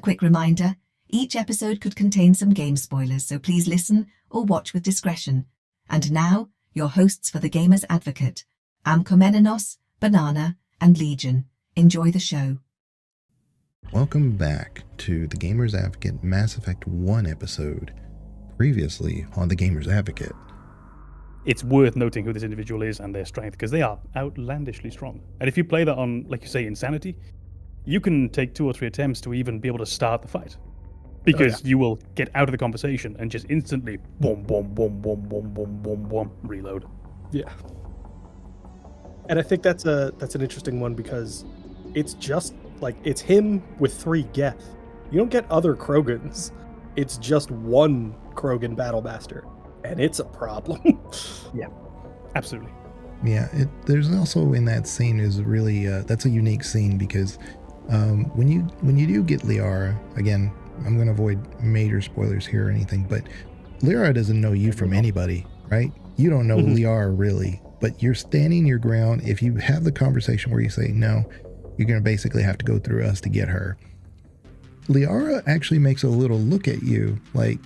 quick reminder, each episode could contain some game spoilers, so please listen or watch with discretion. And now, your hosts for The Gamer's Advocate, Amkomnenos, Banana, and Legion. Enjoy the show. Welcome back to The Gamer's Advocate Mass Effect 1 episode, previously on The Gamer's Advocate. It's worth noting who this individual is and their strength, because they are outlandishly strong. And if you play that on, like you say, Insanity, you can take 2 or 3 attempts to even be able to start the fight. Because you will get out of the conversation and just instantly boom, boom, boom, boom, boom, boom, boom, boom, reload. Yeah. And I think that's an interesting one because it's just like it's him with 3 Geth. You don't get other Krogans. It's just one Krogan Battlemaster. And it's a problem. Yeah, absolutely. Yeah, there's also in that scene is really that's a unique scene because when you do get Liara, again, I'm going to avoid major spoilers here or anything, but Liara doesn't know you from anybody, right? You don't know Liara really, but you're standing your ground. If you have the conversation where you say no, you're going to basically have to go through us to get her. Liara actually makes a little look at you like,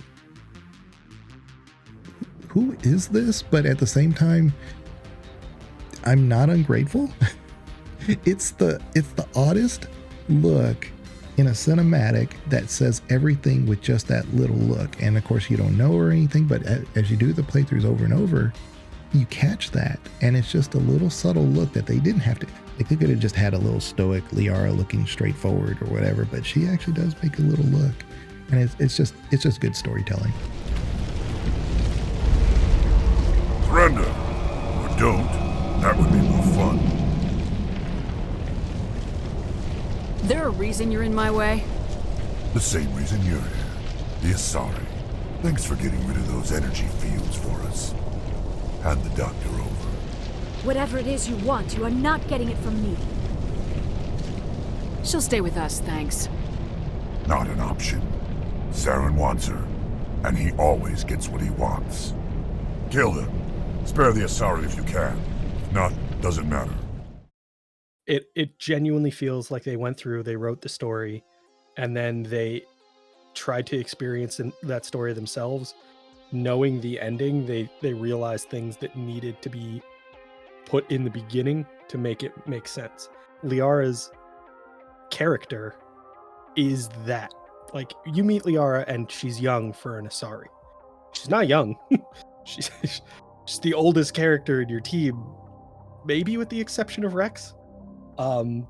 who is this? But at the same time, I'm not ungrateful. It's the oddest look in a cinematic that says everything with just that little look. And of course you don't know or anything, but as you do the playthroughs over and over, you catch that. And it's just a little subtle look that they didn't have to. They could have just had a little stoic Liara looking straight forward or whatever, but she actually does make a little look. And it's just good storytelling. Surrender, or don't. That would be more fun. There a reason you're in my way? The same reason you're here. The Asari. Thanks for getting rid of those energy fields for us. Hand the doctor over. Whatever it is you want, you are not getting it from me. She'll stay with us, thanks. Not an option. Saren wants her, and he always gets what he wants. Kill him. Spare the Asari if you can. If not, doesn't matter. It genuinely feels like they wrote the story, and then they tried to experience that story themselves. Knowing the ending, they realized things that needed to be put in the beginning to make it make sense. Liara's character is that. Like, you meet Liara and she's young for an Asari. She's not young. She's the oldest character in your team, maybe with the exception of Rex. But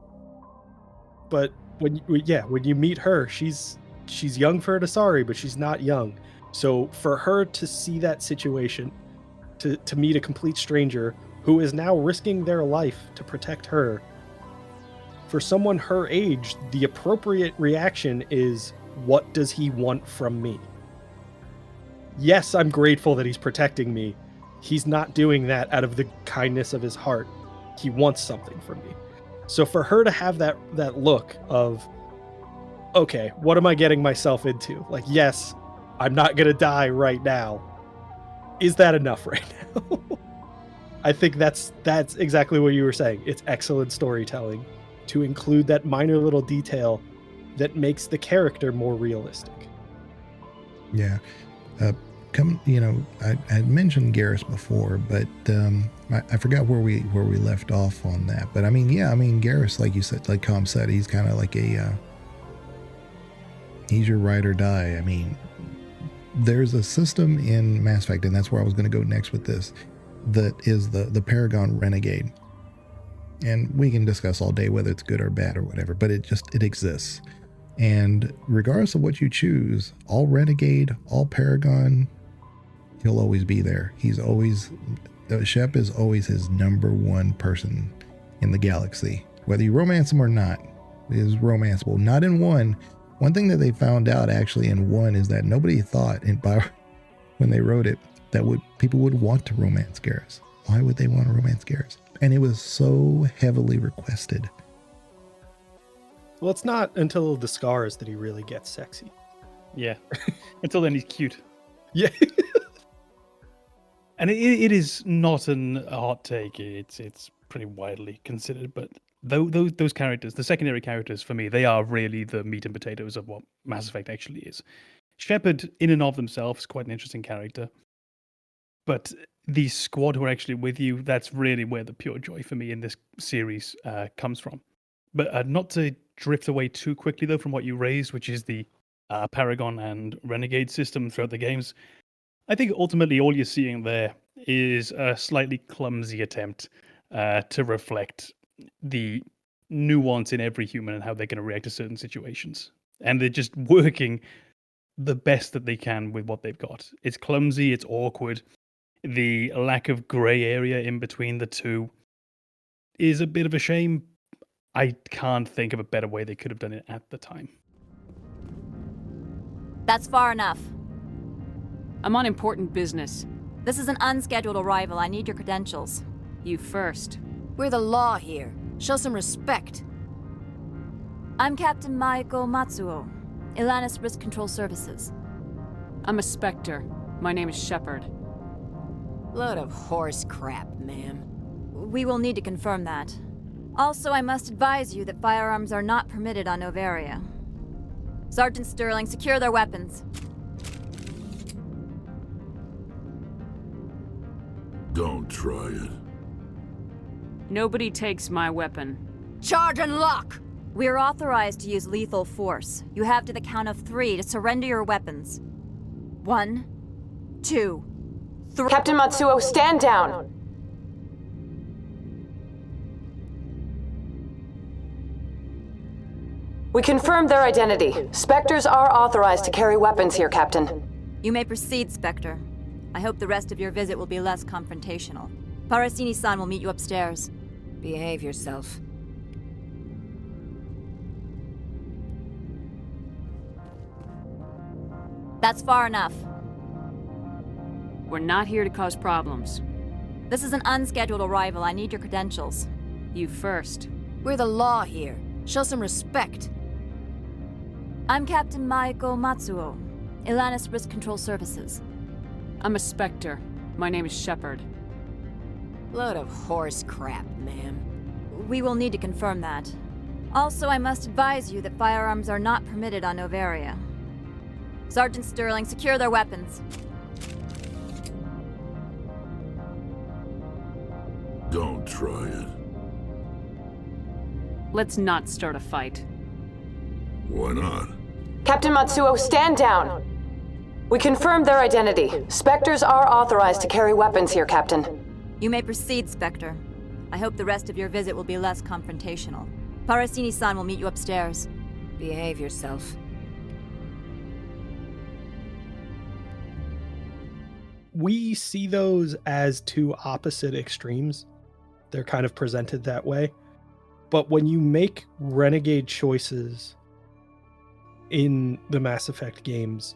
when you meet her, she's young for an Asari, but she's not young. So for her to see that situation, to meet a complete stranger who is now risking their life to protect her, for someone her age, the appropriate reaction is, what does he want from me? Yes, I'm grateful that he's protecting me. He's not doing that out of the kindness of his heart. He wants something from me. So for her to have that look of, okay, what am I getting myself into? Like, yes, I'm not going to die right now. Is that enough right now? I think that's exactly what you were saying. It's excellent storytelling to include that minor little detail that makes the character more realistic. Yeah. I had mentioned Garrus before, but I forgot where we left off on that. But Garrus, like you said, like Com said, he's kind of like he's your ride or die. I mean, there's a system in Mass Effect, and that's where I was going to go next with this, that is the Paragon Renegade. And we can discuss all day whether it's good or bad or whatever, but it exists. And regardless of what you choose, all Renegade, all Paragon, he'll always be there. Shep is always his number one person in the galaxy. Whether you romance him or not, is romanceable. Not in 1. One thing that they found out actually in 1 is that nobody thought when they wrote it that people would want to romance Garrus. Why would they want to romance Garrus? And it was so heavily requested. Well, it's not until the scars that he really gets sexy. Yeah. Until then, he's cute. Yeah. And it is not a hot take. It's pretty widely considered, but those characters, the secondary characters for me, they are really the meat and potatoes of what Mass Effect actually is. Shepard, in and of themselves, is quite an interesting character. But the squad who are actually with you, that's really where the pure joy for me in this series comes from. But not to drift away too quickly, though, from what you raised, which is the Paragon and Renegade system throughout the games. I think ultimately all you're seeing there is a slightly clumsy attempt to reflect the nuance in every human and how they're going to react to certain situations. And they're just working the best that they can with what they've got. It's clumsy, it's awkward. The lack of gray area in between the two is a bit of a shame. I can't think of a better way they could have done it at the time. That's far enough. I'm on important business. This is an unscheduled arrival. I need your credentials. You first. We're the law here. Show some respect. I'm Captain Maiko Matsuo, Ilanis Risk Control Services. I'm a Spectre. My name is Shepard. Load of horse crap, ma'am. We will need to confirm that. Also, I must advise you that firearms are not permitted on Novaria. Sergeant Sterling, secure their weapons. Don't try it. Nobody takes my weapon. Charge and lock! We are authorized to use lethal force. You have to the count of 3 to surrender your weapons. 1, 2, 3. Captain Matsuo, stand down! We confirmed their identity. Spectres are authorized to carry weapons here, Captain. You may proceed, Spectre. I hope the rest of your visit will be less confrontational. Parasini-san will meet you upstairs. Behave yourself. That's far enough. We're not here to cause problems. This is an unscheduled arrival. I need your credentials. You first. We're the law here. Show some respect. I'm Captain Maiko Matsuo, Ilanis Risk Control Services. I'm a Spectre. My name is Shepard. Load of horse crap, ma'am. We will need to confirm that. Also, I must advise you that firearms are not permitted on Novaria. Sergeant Sterling, secure their weapons. Don't try it. Let's not start a fight. Why not? Captain Matsuo, stand down! We confirmed their identity. Spectres are authorized to carry weapons here, Captain. You may proceed, Spectre. I hope the rest of your visit will be less confrontational. Parasini-san will meet you upstairs. Behave yourself. We see those as two opposite extremes. They're kind of presented that way. But when you make renegade choices in the Mass Effect games,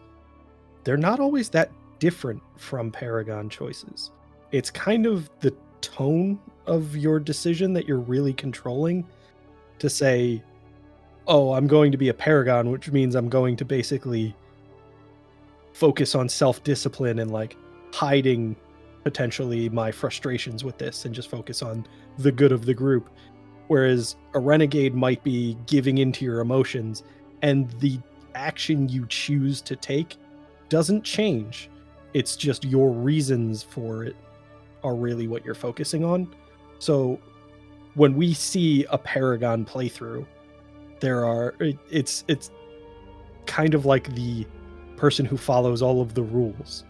they're not always that different from Paragon choices. It's kind of the tone of your decision that you're really controlling to say, oh, I'm going to be a Paragon, which means I'm going to basically focus on self-discipline and like hiding potentially my frustrations with this and just focus on the good of the group. Whereas a renegade might be giving into your emotions, and the action you choose to take doesn't change. It's just your reasons for it are really what you're focusing on. So when we see a Paragon playthrough, it's kind of like the person who follows all of the rules.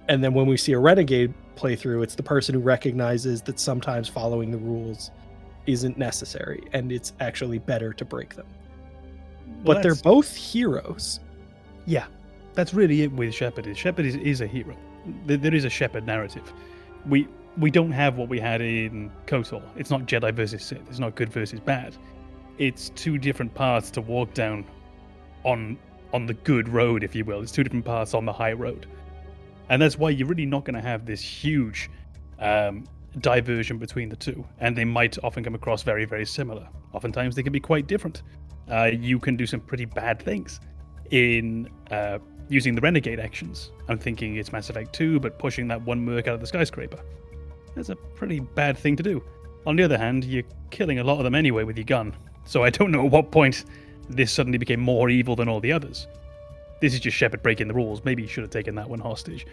And then when we see a renegade playthrough, it's the person who recognizes that sometimes following the rules isn't necessary and it's actually better to break them. But they're both heroes. Yeah, that's really it with Shepard. Shepard is a hero. There is a Shepard narrative. We don't have what we had in KOTOR. It's not Jedi versus Sith. It's not good versus bad. It's two different paths to walk down on the good road, if you will. It's two different paths on the high road. And that's why you're really not going to have this huge diversion between the two. And they might often come across very, very similar. Oftentimes they can be quite different. You can do some pretty bad things in using the Renegade actions. I'm thinking it's Mass Effect 2, but pushing that one merc out of the skyscraper. That's a pretty bad thing to do. On the other hand, you're killing a lot of them anyway with your gun, so I don't know at what point this suddenly became more evil than all the others. This is just Shepard breaking the rules. Maybe he should have taken that one hostage.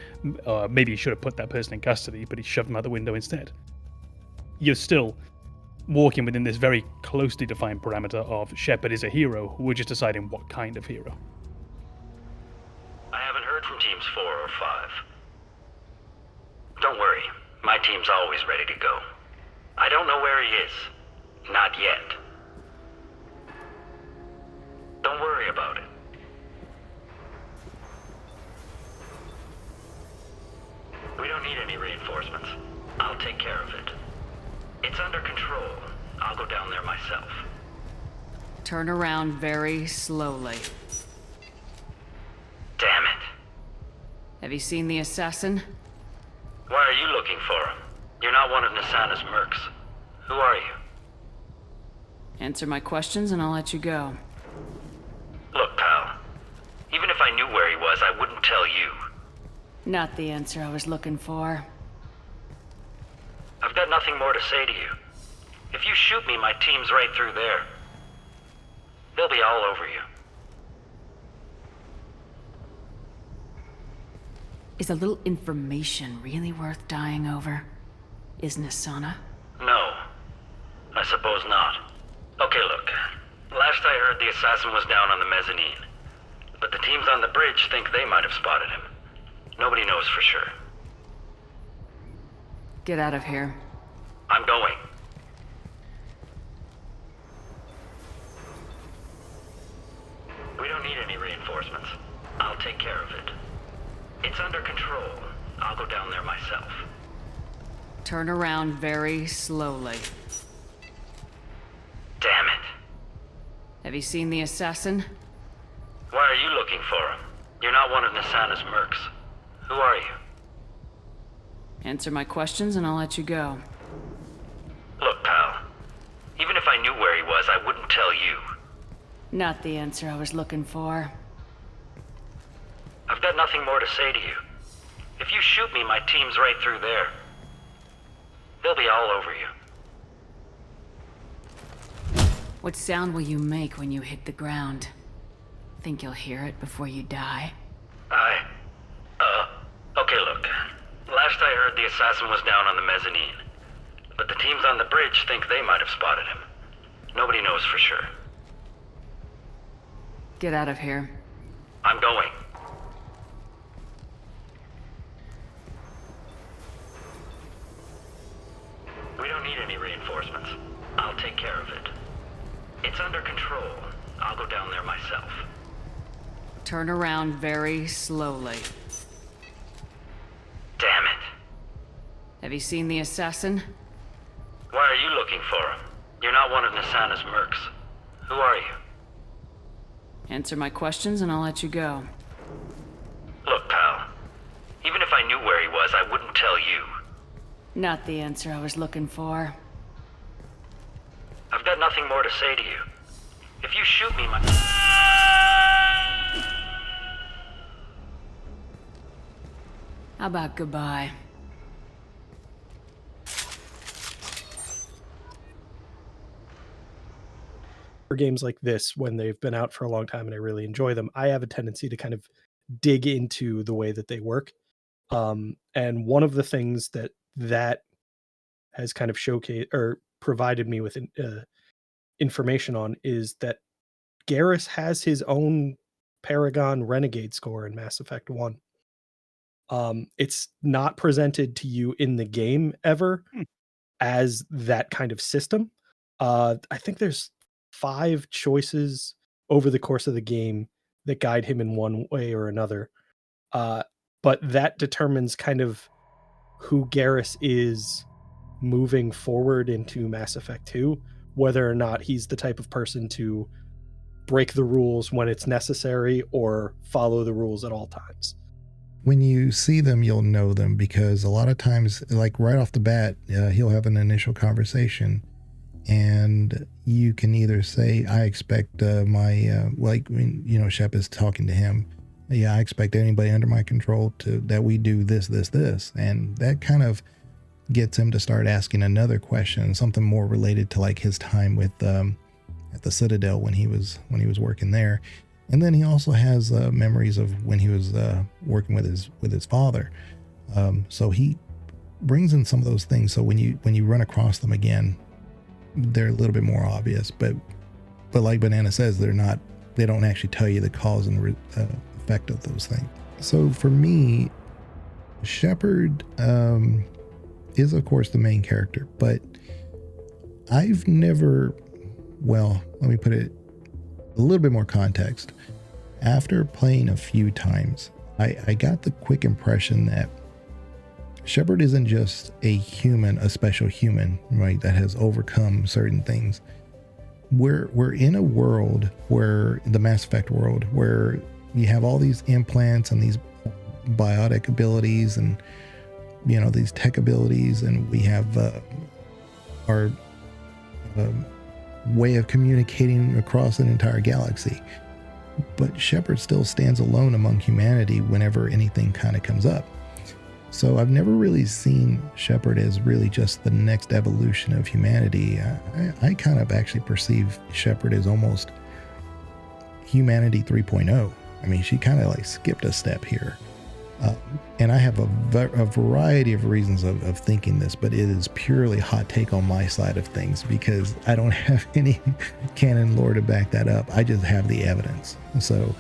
Maybe he should have put that person in custody, but he shoved them out the window instead. You're still walking within this very closely defined parameter of Shepard is a hero. We're just deciding what kind of hero. I haven't heard from teams 4 or 5. Don't worry, my team's always ready to go. I don't know where he is. Not yet. Don't worry about it. We don't need any reinforcements. I'll take care of it. It's under control. I'll go down there myself. Turn around very slowly. Damn it. Have you seen the assassin? Why are you looking for him? You're not one of Nisana's mercs. Who are you? Answer my questions and I'll let you go. Look, pal. Even if I knew where he was, I wouldn't tell you. Not the answer I was looking for. I've got nothing more to say to you. If you shoot me, my team's right through there. They'll be all over you. Is a little information really worth dying over? Is Nisana? No. I suppose not. Okay, look. Last I heard, the assassin was down on the mezzanine. But the teams on the bridge think they might have spotted him. Nobody knows for sure. Get out of here. I'm going. We don't need any reinforcements. I'll take care of it. It's under control. I'll go down there myself. Turn around very slowly. Damn it. Have you seen the assassin? Why are you looking for him? You're not one of Nisana's mercs. Who are you? Answer my questions and I'll let you go. Look, pal. Even if I knew where he was, I wouldn't tell you. Not the answer I was looking for. I've got nothing more to say to you. If you shoot me, my team's right through there. They'll be all over you. What sound will you make when you hit the ground? Think you'll hear it before you die? Okay, look. Last I heard, the assassin was down on the mezzanine. But the teams on the bridge think they might have spotted him. Nobody knows for sure. Get out of here. I'm going. We don't need any reinforcements. I'll take care of it. It's under control. I'll go down there myself. Turn around very slowly. Damn it. Have you seen the assassin? Why are you looking for him? You're not one of Nisana's mercs. Who are you? Answer my questions and I'll let you go. Look, pal. Even if I knew where he was, I wouldn't tell you. Not the answer I was looking for. I've got nothing more to say to you. If you shoot me, my... How about goodbye? For games like this, when they've been out for a long time and I really enjoy them, I have a tendency to kind of dig into the way that they work. And one of the things that has kind of showcased or provided me with information on is that Garrus has his own Paragon Renegade score in Mass Effect 1. It's not presented to you in the game ever as that kind of system. I think there's 5 choices over the course of the game that guide him in one way or another. But that determines kind of who Garrus is moving forward into Mass Effect 2, whether or not he's the type of person to break the rules when it's necessary or follow the rules at all times. When you see them, you'll know them, because a lot of times, like right off the bat, he'll have an initial conversation and you can either say, I expect Shep is talking to him. Yeah, I expect anybody under my control that we do this. And that kind of gets him to start asking another question, something more related to like his time with at the Citadel when he was working there. And then he also has memories of when he was working with his father. So he brings in some of those things. So when you run across them again, they're a little bit more obvious. But like Banana says, they don't actually tell you the cause and effect of those things. So for me, Shepard is of course the main character, but I've never, well, let me put it a little bit more context. After playing a few times, I got the quick impression that Shepard isn't just a human, a special human, right, that has overcome certain things. We're in a world where, the Mass Effect world, where you have all these implants and these biotic abilities and, you know, these tech abilities, and we have our way of communicating across an entire galaxy. But Shepard still stands alone among humanity whenever anything kind of comes up. So I've never really seen Shepard as really just the next evolution of humanity. I kind of actually perceive Shepard as almost humanity 3.0. I mean, she kind of like skipped a step here. And I have a variety of reasons of thinking this, but it is purely hot take on my side of things because I don't have any canon lore to back that up. I just have the evidence. So,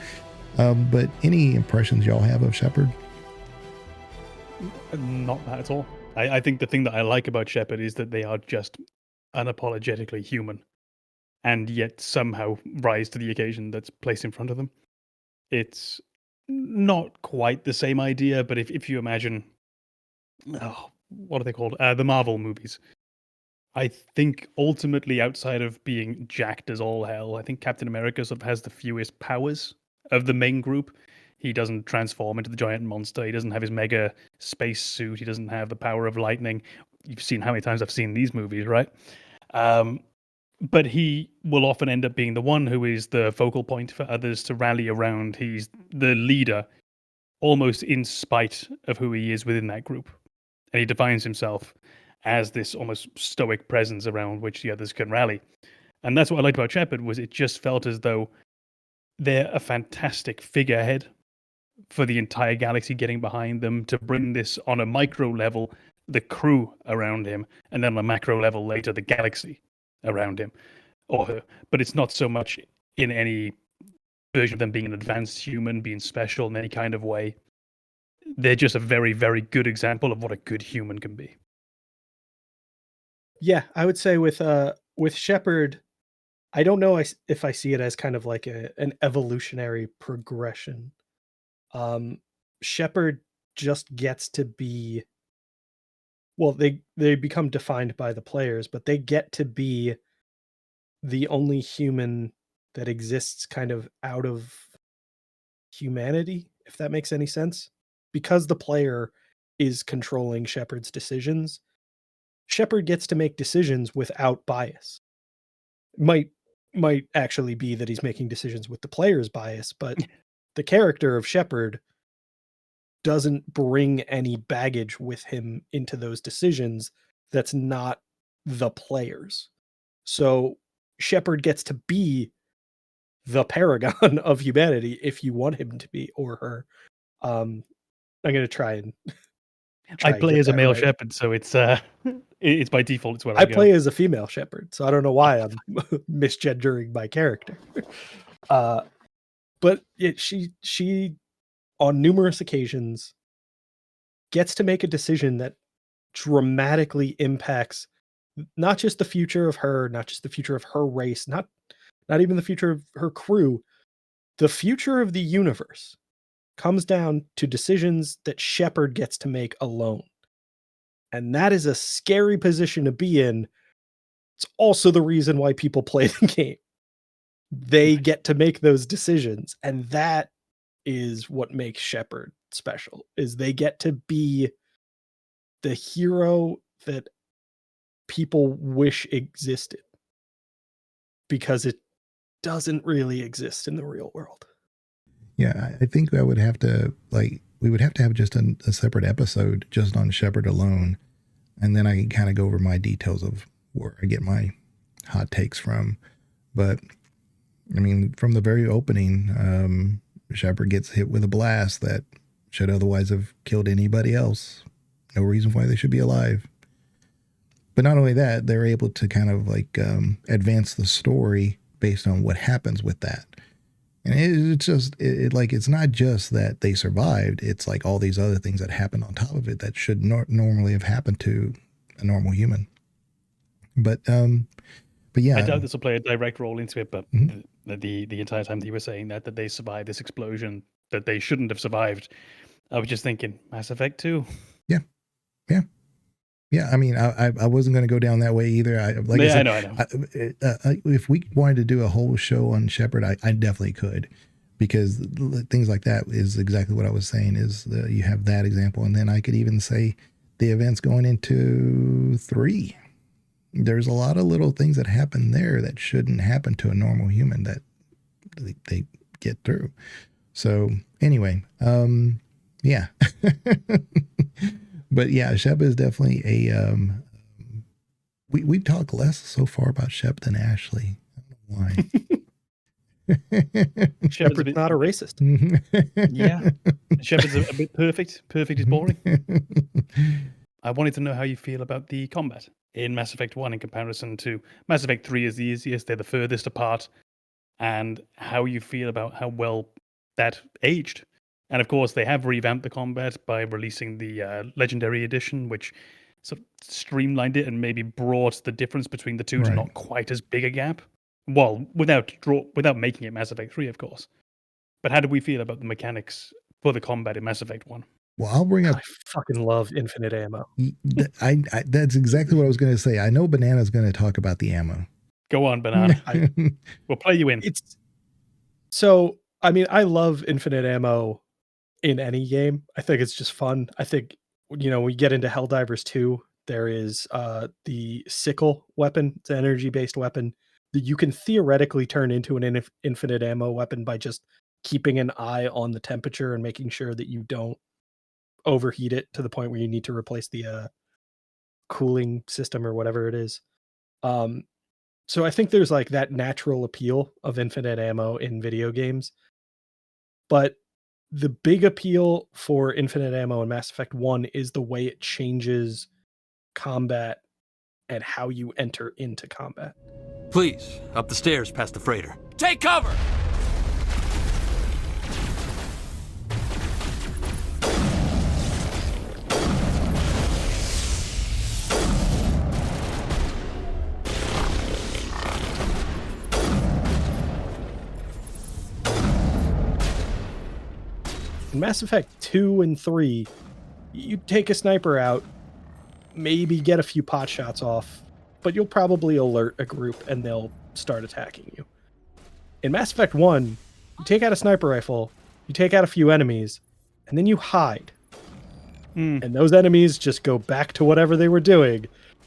but any impressions y'all have of Shepard? Not that at all. I think the thing that I like about Shepard is that they are just unapologetically human, and yet somehow rise to the occasion that's placed in front of them. It's not quite the same idea, but if you imagine, what are they called? The Marvel movies. I think ultimately, outside of being jacked as all hell, I think Captain America sort of has the fewest powers of the main group. He doesn't transform into the giant monster. He doesn't have his mega space suit. He doesn't have the power of lightning. You've seen how many times I've seen these movies, right? But he will often end up being the one who is the focal point for others to rally around. He's the leader, almost in spite of who he is within that group. And he defines himself as this almost stoic presence around which the others can rally. And that's what I liked about Shepard, was it just felt as though they're a fantastic figurehead for the entire galaxy getting behind them to bring this on a micro level, the crew around him, and then on a macro level later, the galaxy around him or her. But it's not so much in any version of them being an advanced human, being special in any kind of way. They're just a very, very good example of what a good human can be. Yeah, I would say with Shepard, I don't know if I see it as kind of like an evolutionary progression. Shepard just gets to be, well, they become defined by the players, but they get to be the only human that exists kind of out of humanity, if that makes any sense. Because the player is controlling Shepard's decisions, Shepard gets to make decisions without bias. Might actually be that he's making decisions with the player's bias, but the character of Shepard doesn't bring any baggage with him into those decisions that's not the players. So Shepard gets to be the paragon of humanity if you want him to be, or her. I'm going to try and I play as a male right. Shepard, so it's it's by default it's where I go. play as a female Shepard, so I don't know why I'm misgendering my character. But she on numerous occasions gets to make a decision that dramatically impacts not just the future of her, not just the future of her race, not even the future of her crew, the future of the universe comes down to decisions that Shepard gets to make alone. And that is a scary position to be in. It's also the reason why people play the game. They get to make those decisions, and that is what makes Shepard special, is they get to be the hero that people wish existed, because it doesn't really exist in the real world. Yeah, I think we would have to have just a separate episode just on Shepard alone, and then I can kind of go over my details of where I get my hot takes from. But I mean, from the very opening, Shepard gets hit with a blast that should otherwise have killed anybody else. No reason why they should be alive. But not only that, they're able to kind of like advance the story based on what happens with that. And it's just, it's not just that they survived. It's like all these other things that happened on top of it that should normally have happened to a normal human. But yeah. I doubt this will play a direct role into it, but the entire time that you were saying that they survived this explosion that they shouldn't have survived, I was just thinking Mass Effect 2. Yeah, I mean, I wasn't going to go down that way either. I know. If we wanted to do a whole show on Shepard, I definitely could, because things like that is exactly what I was saying. Is you have that example, and then I could even say the events going into 3. There's a lot of little things that happen there that shouldn't happen to a normal human that they get through. So anyway, yeah. But yeah, Shep is definitely a. We talk less so far about Shep than Ashley. I don't know why. Shepard's not a racist. Yeah, Shepard's a bit perfect. Perfect is boring. I wanted to know how you feel about the combat in Mass Effect 1 in comparison to Mass Effect 3 is the easiest. They're the furthest apart, and how you feel about how well that aged. And of course, they have revamped the combat by releasing the Legendary Edition, which sort of streamlined it and maybe brought the difference between the two to not quite as big a gap. Well, without making it Mass Effect 3, of course. But how do we feel about the mechanics for the combat in Mass Effect 1? Well, I'll bring up. I fucking love infinite ammo. That's exactly what I was going to say. I know Banana's going to talk about the ammo. Go on, Banana. We'll play you in. So, I mean, I love infinite ammo in any game. I think it's just fun. I think, we get into Helldivers 2, there is the sickle weapon. It's an energy-based weapon that you can theoretically turn into an infinite ammo weapon by just keeping an eye on the temperature and making sure that you don't overheat it to the point where you need to replace the cooling system or whatever it is. So I think there's like that natural appeal of infinite ammo in video games. But the big appeal for infinite ammo in Mass Effect 1 is the way it changes combat and how you enter into combat. Please, up the stairs past the freighter. Take cover! In Mass Effect 2 and 3, you take a sniper out, maybe get a few pot shots off, but you'll probably alert a group and they'll start attacking you. In Mass Effect 1, you take out a sniper rifle, you take out a few enemies, and then you hide. And those enemies just go back to whatever they were doing.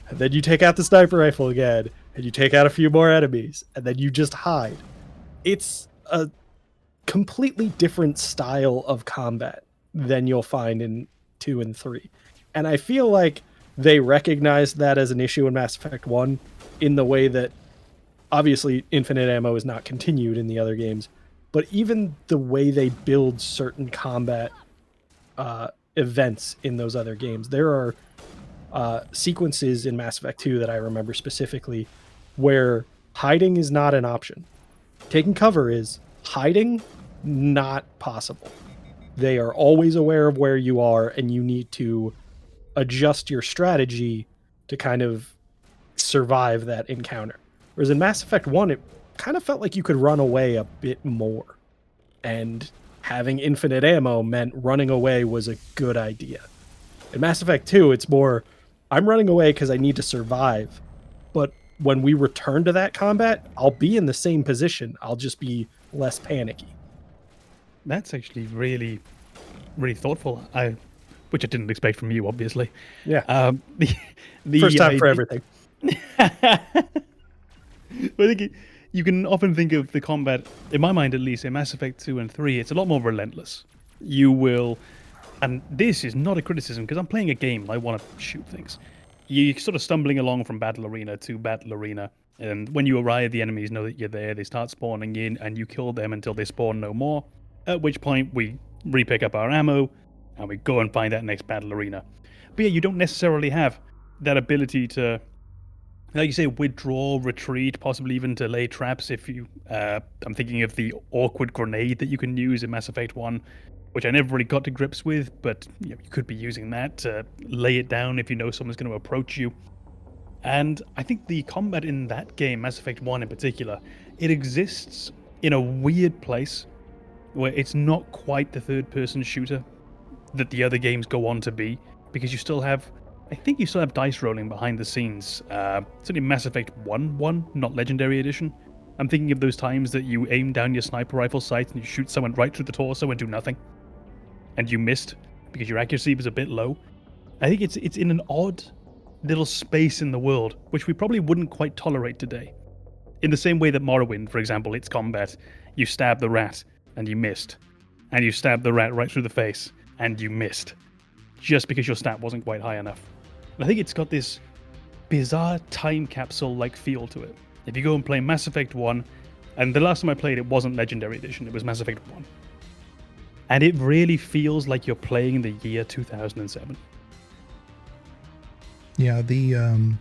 And then you take out the sniper rifle again, and you take out a few more enemies, and then you just hide. It's a completely different style of combat than you'll find in 2 and 3. And I feel like they recognized that as an issue in Mass Effect 1 in the way that obviously infinite ammo is not continued in the other games, but even the way they build certain combat events in those other games. There are sequences in Mass Effect 2 that I remember specifically where hiding is not an option. Taking cover is. Hiding, not possible. They are always aware of where you are, and you need to adjust your strategy to kind of survive that encounter. Whereas in Mass Effect 1, it kind of felt like you could run away a bit more. And having infinite ammo meant running away was a good idea. In Mass Effect 2, it's more, I'm running away because I need to survive. But when we return to that combat, I'll be in the same position. I'll just be less panicky. That's actually really, really thoughtful. Which I didn't expect from you, obviously. Yeah. The first time for everything. I think you can often think of the combat, in my mind at least, in Mass Effect 2 and 3, it's a lot more relentless. You will, and this is not a criticism because I'm playing a game and I want to shoot things. you're sort of stumbling along from battle arena to battle arena, and when you arrive, the enemies know that you're there. They start spawning in, and you kill them until they spawn no more. At which point we re-pick up our ammo, and we go and find that next battle arena. But yeah, you don't necessarily have that ability to, like you say, withdraw, retreat, possibly even to lay traps. If you, I'm thinking of the awkward grenade that you can use in Mass Effect 1, which I never really got to grips with, but you could be using that to lay it down if you know someone's going to approach you. And I think the combat in that game, Mass Effect 1 in particular, it exists in a weird place where it's not quite the third-person shooter that the other games go on to be, because I think you still have dice rolling behind the scenes. Certainly Mass Effect 1, not Legendary Edition. I'm thinking of those times that you aim down your sniper rifle sight and you shoot someone right through the torso and do nothing. And you missed because your accuracy was a bit low. I think it's in an odd little space in the world, which we probably wouldn't quite tolerate today. In the same way that Morrowind, for example, its combat, you stab the rat and you missed. And you stab the rat right through the face and you missed. Just because your stat wasn't quite high enough. And I think it's got this bizarre time capsule-like feel to it. If you go and play Mass Effect 1, and the last time I played it wasn't Legendary Edition, it was Mass Effect 1. And it really feels like you're playing the year 2007. Yeah, the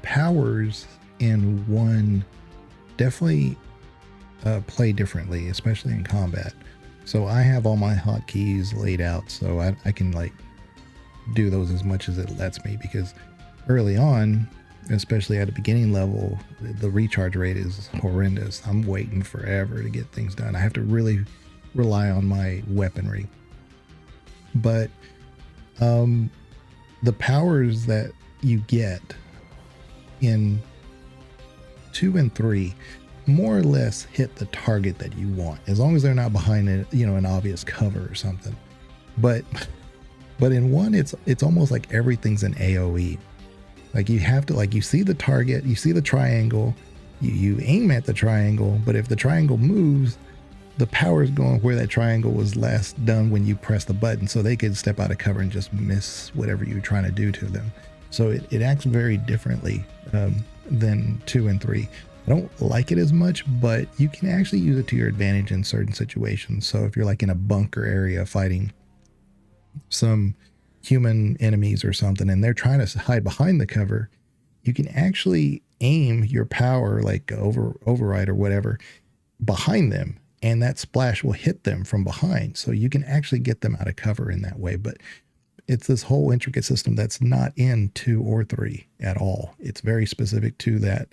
powers in 1 definitely play differently, especially in combat. So I have all my hotkeys laid out so I can like do those as much as it lets me, because early on, especially at the beginning level, the recharge rate is horrendous. I'm waiting forever to get things done. I have to really rely on my weaponry. But the powers that you get in 2 and 3 more or less hit the target that you want, as long as they're not behind an obvious cover or something. But in 1, it's almost like everything's an AoE. Like you have to, like, you see the target, you see the triangle, you aim at the triangle, but if the triangle moves, the power's going where that triangle was last done when you press the button, so they could step out of cover and just miss whatever you're trying to do to them. So it acts very differently than 2 and 3. I don't like it as much, but you can actually use it to your advantage in certain situations. So if you're like in a bunker area fighting some human enemies or something, and they're trying to hide behind the cover, you can actually aim your power, like override or whatever, behind them, and that splash will hit them from behind. So you can actually get them out of cover in that way. But it's this whole intricate system that's not in 2 or 3 at all. It's very specific to that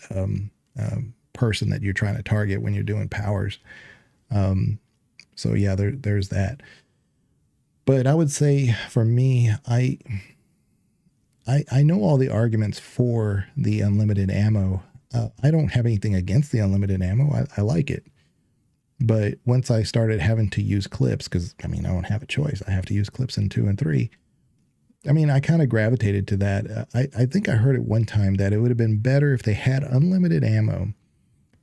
person that you're trying to target when you're doing powers. So yeah, there's that. But I would say for me, I know all the arguments for the unlimited ammo. I don't have anything against the unlimited ammo. I like it. But once I started having to use clips, because I don't have a choice. I have to use clips in 2 and 3. I kind of gravitated to that. I think I heard at one time that it would have been better if they had unlimited ammo,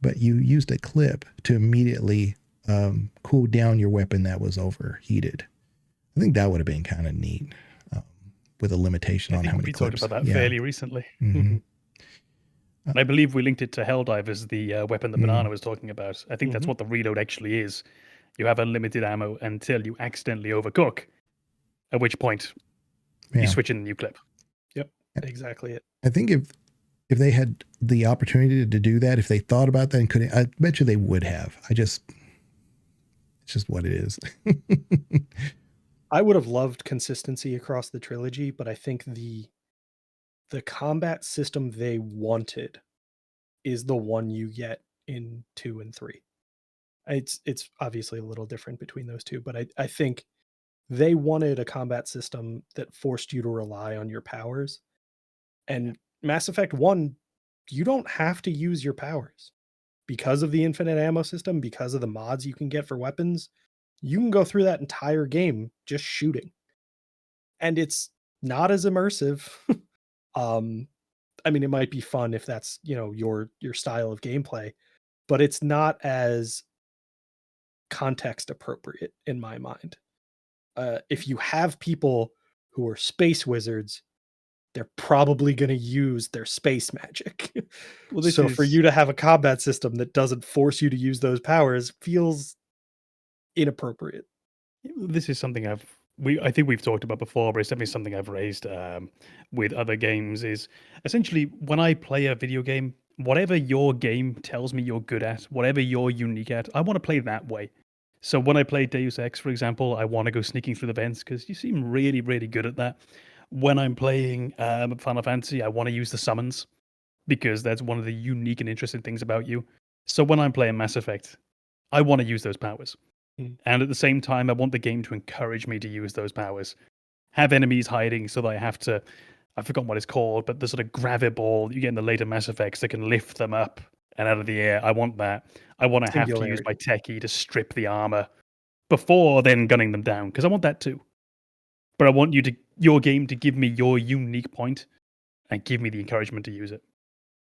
but you used a clip to immediately cool down your weapon that was overheated. I think that would have been kind of neat, with a limitation on how many clips. We talked about that fairly recently. Mm-hmm. And I believe we linked it to Helldivers, the weapon that Banana was talking about. I think that's what the reload actually is. You have unlimited ammo until you accidentally overcook, at which point you switch in the new clip. Yep, exactly it. I think if they had the opportunity to do that, if they thought about that and couldn't, I bet you they would have. It's just what it is. I would have loved consistency across the trilogy, but I think the combat system they wanted is the one you get in 2 and 3. It's obviously a little different between those two, but I think they wanted a combat system that forced you to rely on your powers. And Mass Effect 1, you don't have to use your powers. Because of the infinite ammo system, because of the mods you can get for weapons, you can go through that entire game just shooting. And it's not as immersive. It might be fun if that's, your style of gameplay, but it's not as context appropriate in my mind. If you have people who are space wizards they're probably going to use their space magic. Well, this So for is- you to have a combat system that doesn't force you to use those powers feels inappropriate. This is something I think we've talked about before, but it's definitely something I've raised with other games. Is essentially when I play a video game, whatever your game tells me you're good at, whatever you're unique at, I want to play that way. So when I play Deus Ex, for example, I want to go sneaking through the vents because you seem really, really good at that. When I'm playing Final Fantasy, I want to use the summons because that's one of the unique and interesting things about you. So when I'm playing Mass Effect, I want to use those powers. And at the same time, I want the game to encourage me to use those powers. Have enemies hiding so that I have to, I've forgotten what it's called, but the sort of graviball you get in the later Mass Effects that can lift them up and out of the air. I want that. I want to have to use my techie to strip the armor before then gunning them down, because I want that too. But I want your game to give me your unique point and give me the encouragement to use it.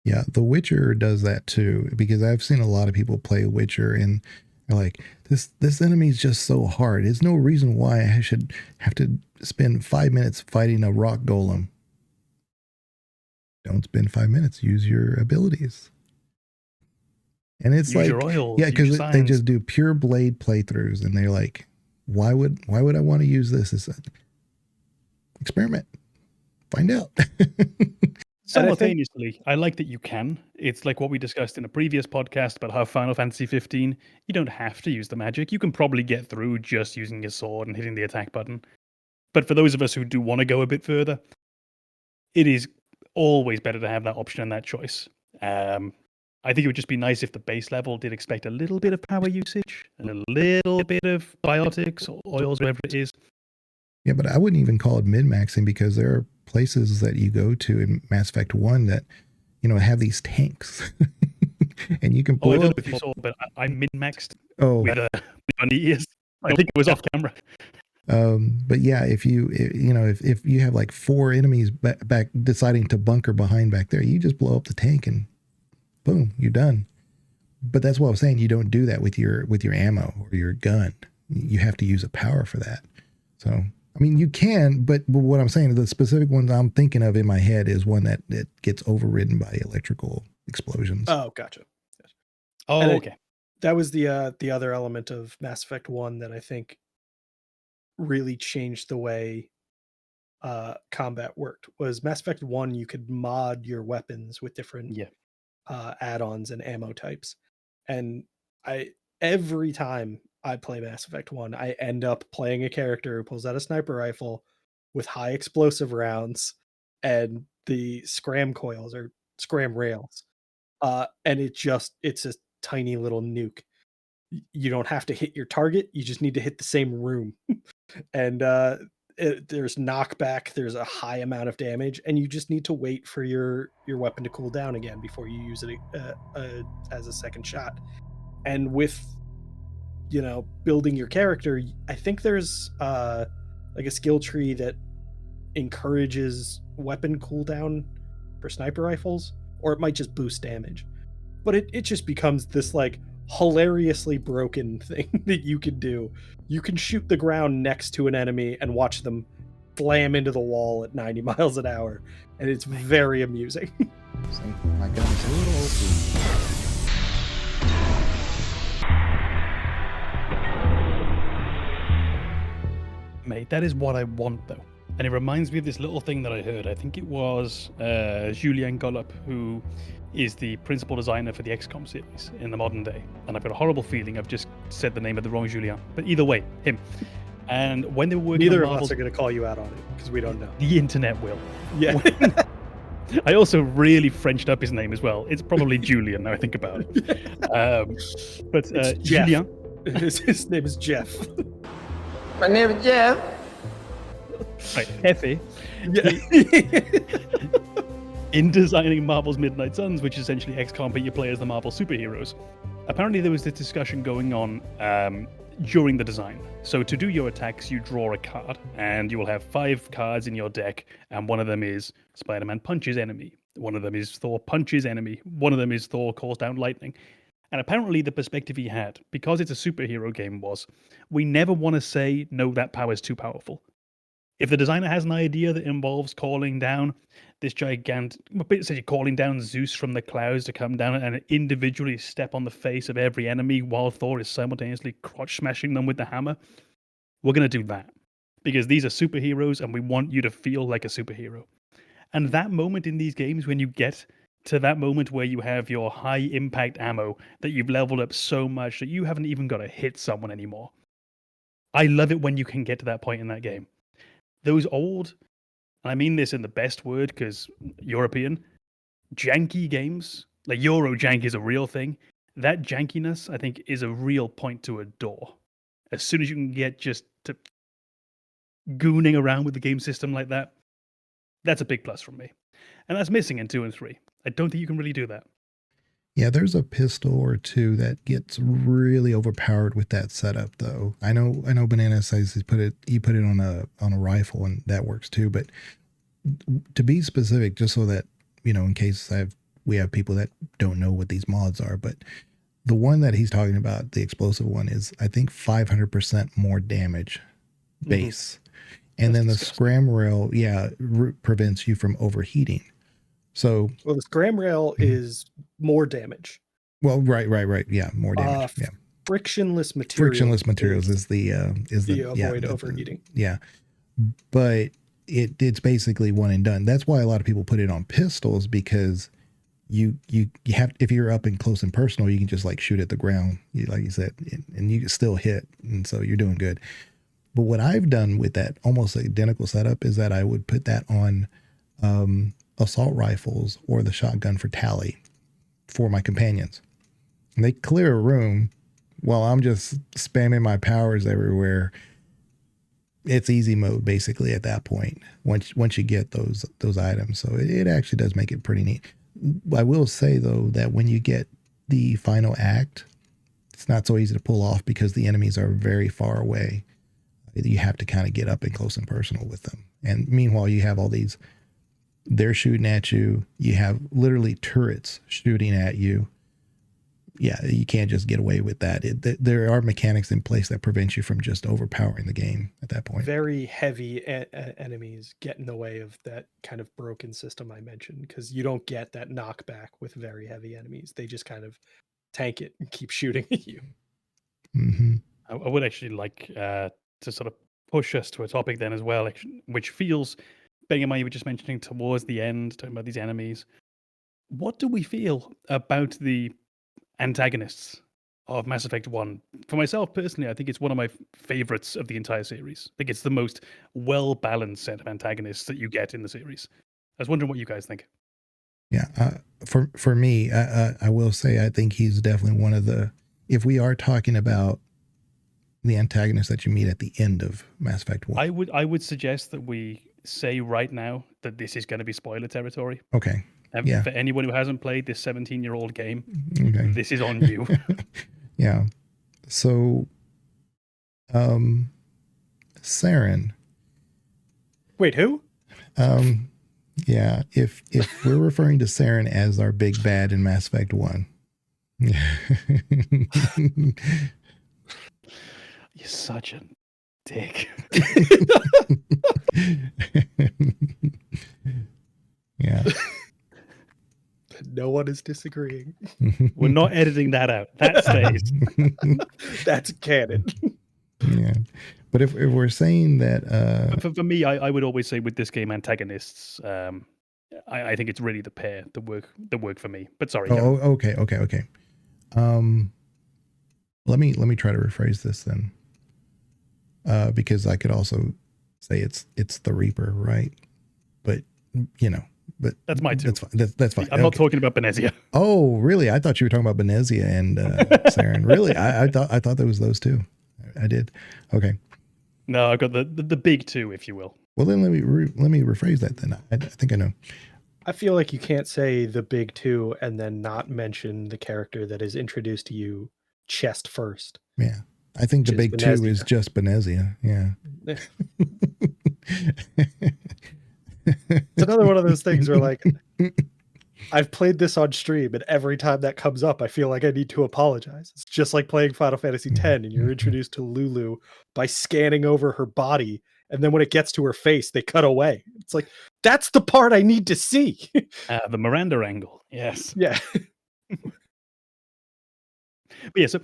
Yeah, The Witcher does that too, because I've seen a lot of people play Witcher and they're like, this enemy is just so hard. There's no reason why I should have to spend 5 minutes fighting a rock golem. Don't spend 5 minutes. Use your abilities. And it's use your oils, yeah, because they signs. just do pure blade playthroughs, and they're like, why would I want to use this? It's an experiment. Find out. Simultaneously, I like that you can. It's like what we discussed in a previous podcast about how Final Fantasy 15, you don't have to use the magic. You can probably get through just using your sword and hitting the attack button. But for those of us who do want to go a bit further, it is always better to have that option and that choice. I think it would just be nice if the base level did expect a little bit of power usage and a little bit of biotics or oils, whatever it is. Yeah, but I wouldn't even call it min-maxing, because there are places that you go to in Mass Effect 1 that, have these tanks. And you can blow I don't know up. if you saw, but I min-maxed Oh, with bunny ears. I think it was off camera. but yeah, if you have like 4 enemies back deciding to bunker behind back there, you just blow up the tank and boom, you're done. But that's what I was saying. You don't do that with your ammo or your gun. You have to use a power for that. So, I mean, you can, but what I'm saying, the specific ones I'm thinking of in my head is one that gets overridden by electrical explosions. Oh, gotcha. Oh, And okay. That was the other element of Mass Effect 1 that I think really changed the way combat worked. Was Mass Effect 1, you could mod your weapons with different add-ons and ammo types. And every time I play Mass Effect 1, I end up playing a character who pulls out a sniper rifle with high explosive rounds and the scram coils or scram rails. And it's a tiny little nuke. You don't have to hit your target, you just need to hit the same room. And there's knockback, there's a high amount of damage, and you just need to wait for your weapon to cool down again before you use it as a second shot. And with building your character, I think there's like a skill tree that encourages weapon cooldown for sniper rifles, or it might just boost damage. But it just becomes this like hilariously broken thing that you can do. You can shoot the ground next to an enemy and watch them slam into the wall at 90 miles an hour, and it's very amusing. My gun's a little OP. Mate, that is what I want, though. And it reminds me of this little thing that I heard. I think it was Julien Gollop, who is the principal designer for the XCOM series in the modern day. And I've got a horrible feeling I've just said the name of the wrong Julien. But either way, him. And when they were working Neither on of Marvel's, us are going to call you out on it because we don't know. the internet will. Yeah. I also really Frenched up his name as well. It's probably Julian, now I think about it. But It's Jeff. Julien. His name is Jeff. My name is Jeff. Right, Hefe. In designing Marvel's Midnight Suns, which is essentially XCOM, but you play as the Marvel superheroes, apparently there was this discussion going on during the design. So to do your attacks, you draw a card, and you will have 5 cards in your deck, and one of them is Spider-Man punches enemy, one of them is Thor punches enemy, one of them is Thor calls down lightning. And apparently the perspective he had, because it's a superhero game, was we never want to say, no, that power is too powerful. If the designer has an idea that involves calling down this gigantic, essentially calling down Zeus from the clouds to come down and individually step on the face of every enemy while Thor is simultaneously crotch smashing them with the hammer, we're going to do that. Because these are superheroes and we want you to feel like a superhero. And that moment in these games, when you get to that moment where you have your high impact ammo that you've leveled up so much that you haven't even got to hit someone anymore. I love it when you can get to that point in that game. Those old, and I mean this in the best word because European, janky games, like Euro jank is a real thing. That jankiness, I think, is a real point to adore. As soon as you can get just to gooning around with the game system like that, that's a big plus from me. And that's missing in 2 and 3. I don't think you can really do that. Yeah, there's a pistol or two that gets really overpowered with that setup, though. I know. Banana says he put it on a rifle, and that works too. But to be specific, just so that in case we have people that don't know what these mods are, but the one that he's talking about, the explosive one, is I think 500% more damage base, and then the scram rail, prevents you from overheating. So, well, the scram rail is more damage. Well, right. Yeah, more damage. Yeah. Frictionless materials is the avoid overheating. Yeah. But it's basically one and done. That's why a lot of people put it on pistols, because you have, if you're up and close and personal, you can just like shoot at the ground, like you said, and you can still hit, and so you're doing good. But what I've done with that almost identical setup is that I would put that on assault rifles or the shotgun for tally for my companions. And they clear a room while I'm just spamming my powers everywhere. It's easy mode basically at that point once you get those items. So it actually does make it pretty neat. I will say though that when you get the final act, it's not so easy to pull off because the enemies are very far away. You have to kind of get up and close and personal with them. And meanwhile, you have all these, they're shooting at you. You have literally turrets shooting at you. Yeah, you can't just get away with that. There are mechanics in place that prevent you from just overpowering the game at that point. Very heavy enemies get in the way of that kind of broken system I mentioned, because you don't get that knockback with very heavy enemies. They just kind of tank it and keep shooting at you. Mm-hmm. I would actually like to sort of push us to a topic then as well, which feels, bearing in mind you were just mentioning towards the end, talking about these enemies. What do we feel about the antagonists of Mass Effect 1? For myself personally, I think it's one of my favorites of the entire series. I think it's the most well-balanced set of antagonists that you get in the series. I was wondering what you guys think. Yeah, for me, I will say I think he's definitely one of the, if we are talking about the antagonists that you meet at the end of Mass Effect 1. I would suggest that we say right now that this is going to be spoiler territory. Okay. Yeah. For anyone who hasn't played this 17-year-old game, okay, this is on you. Yeah. So, Saren. Wait, who? Yeah. If we're referring to Saren as our big bad in Mass Effect 1. You're such a dick. Yeah. No one is disagreeing. We're not editing that out. That stays. That's canon. Yeah. But if we're saying that... For me, I would always say with this game, antagonists, I think it's really the pair that work for me. But sorry. Oh, okay. Let me try to rephrase this then. Because I could also say it's the Reaper, right? But but that's my two. That's fine. I'm not talking about Benezia. Oh, really? I thought you were talking about Benezia and Saren. Really? I thought there was those two. I did. Okay. No, I've got the big two, if you will. Well, then let me rephrase that. Then I think I know. I feel like you can't say the big two and then not mention the character that is introduced to you chest first. Yeah. I think the big Benezia. Two is just Benezia. Yeah. It's another one of those things where, like, I've played this on stream, and every time that comes up, I feel like I need to apologize. It's just like playing Final Fantasy X, and you're introduced to Lulu by scanning over her body, and then when it gets to her face, they cut away. It's like, that's the part I need to see. The Miranda angle, yes. Yeah. But yeah, so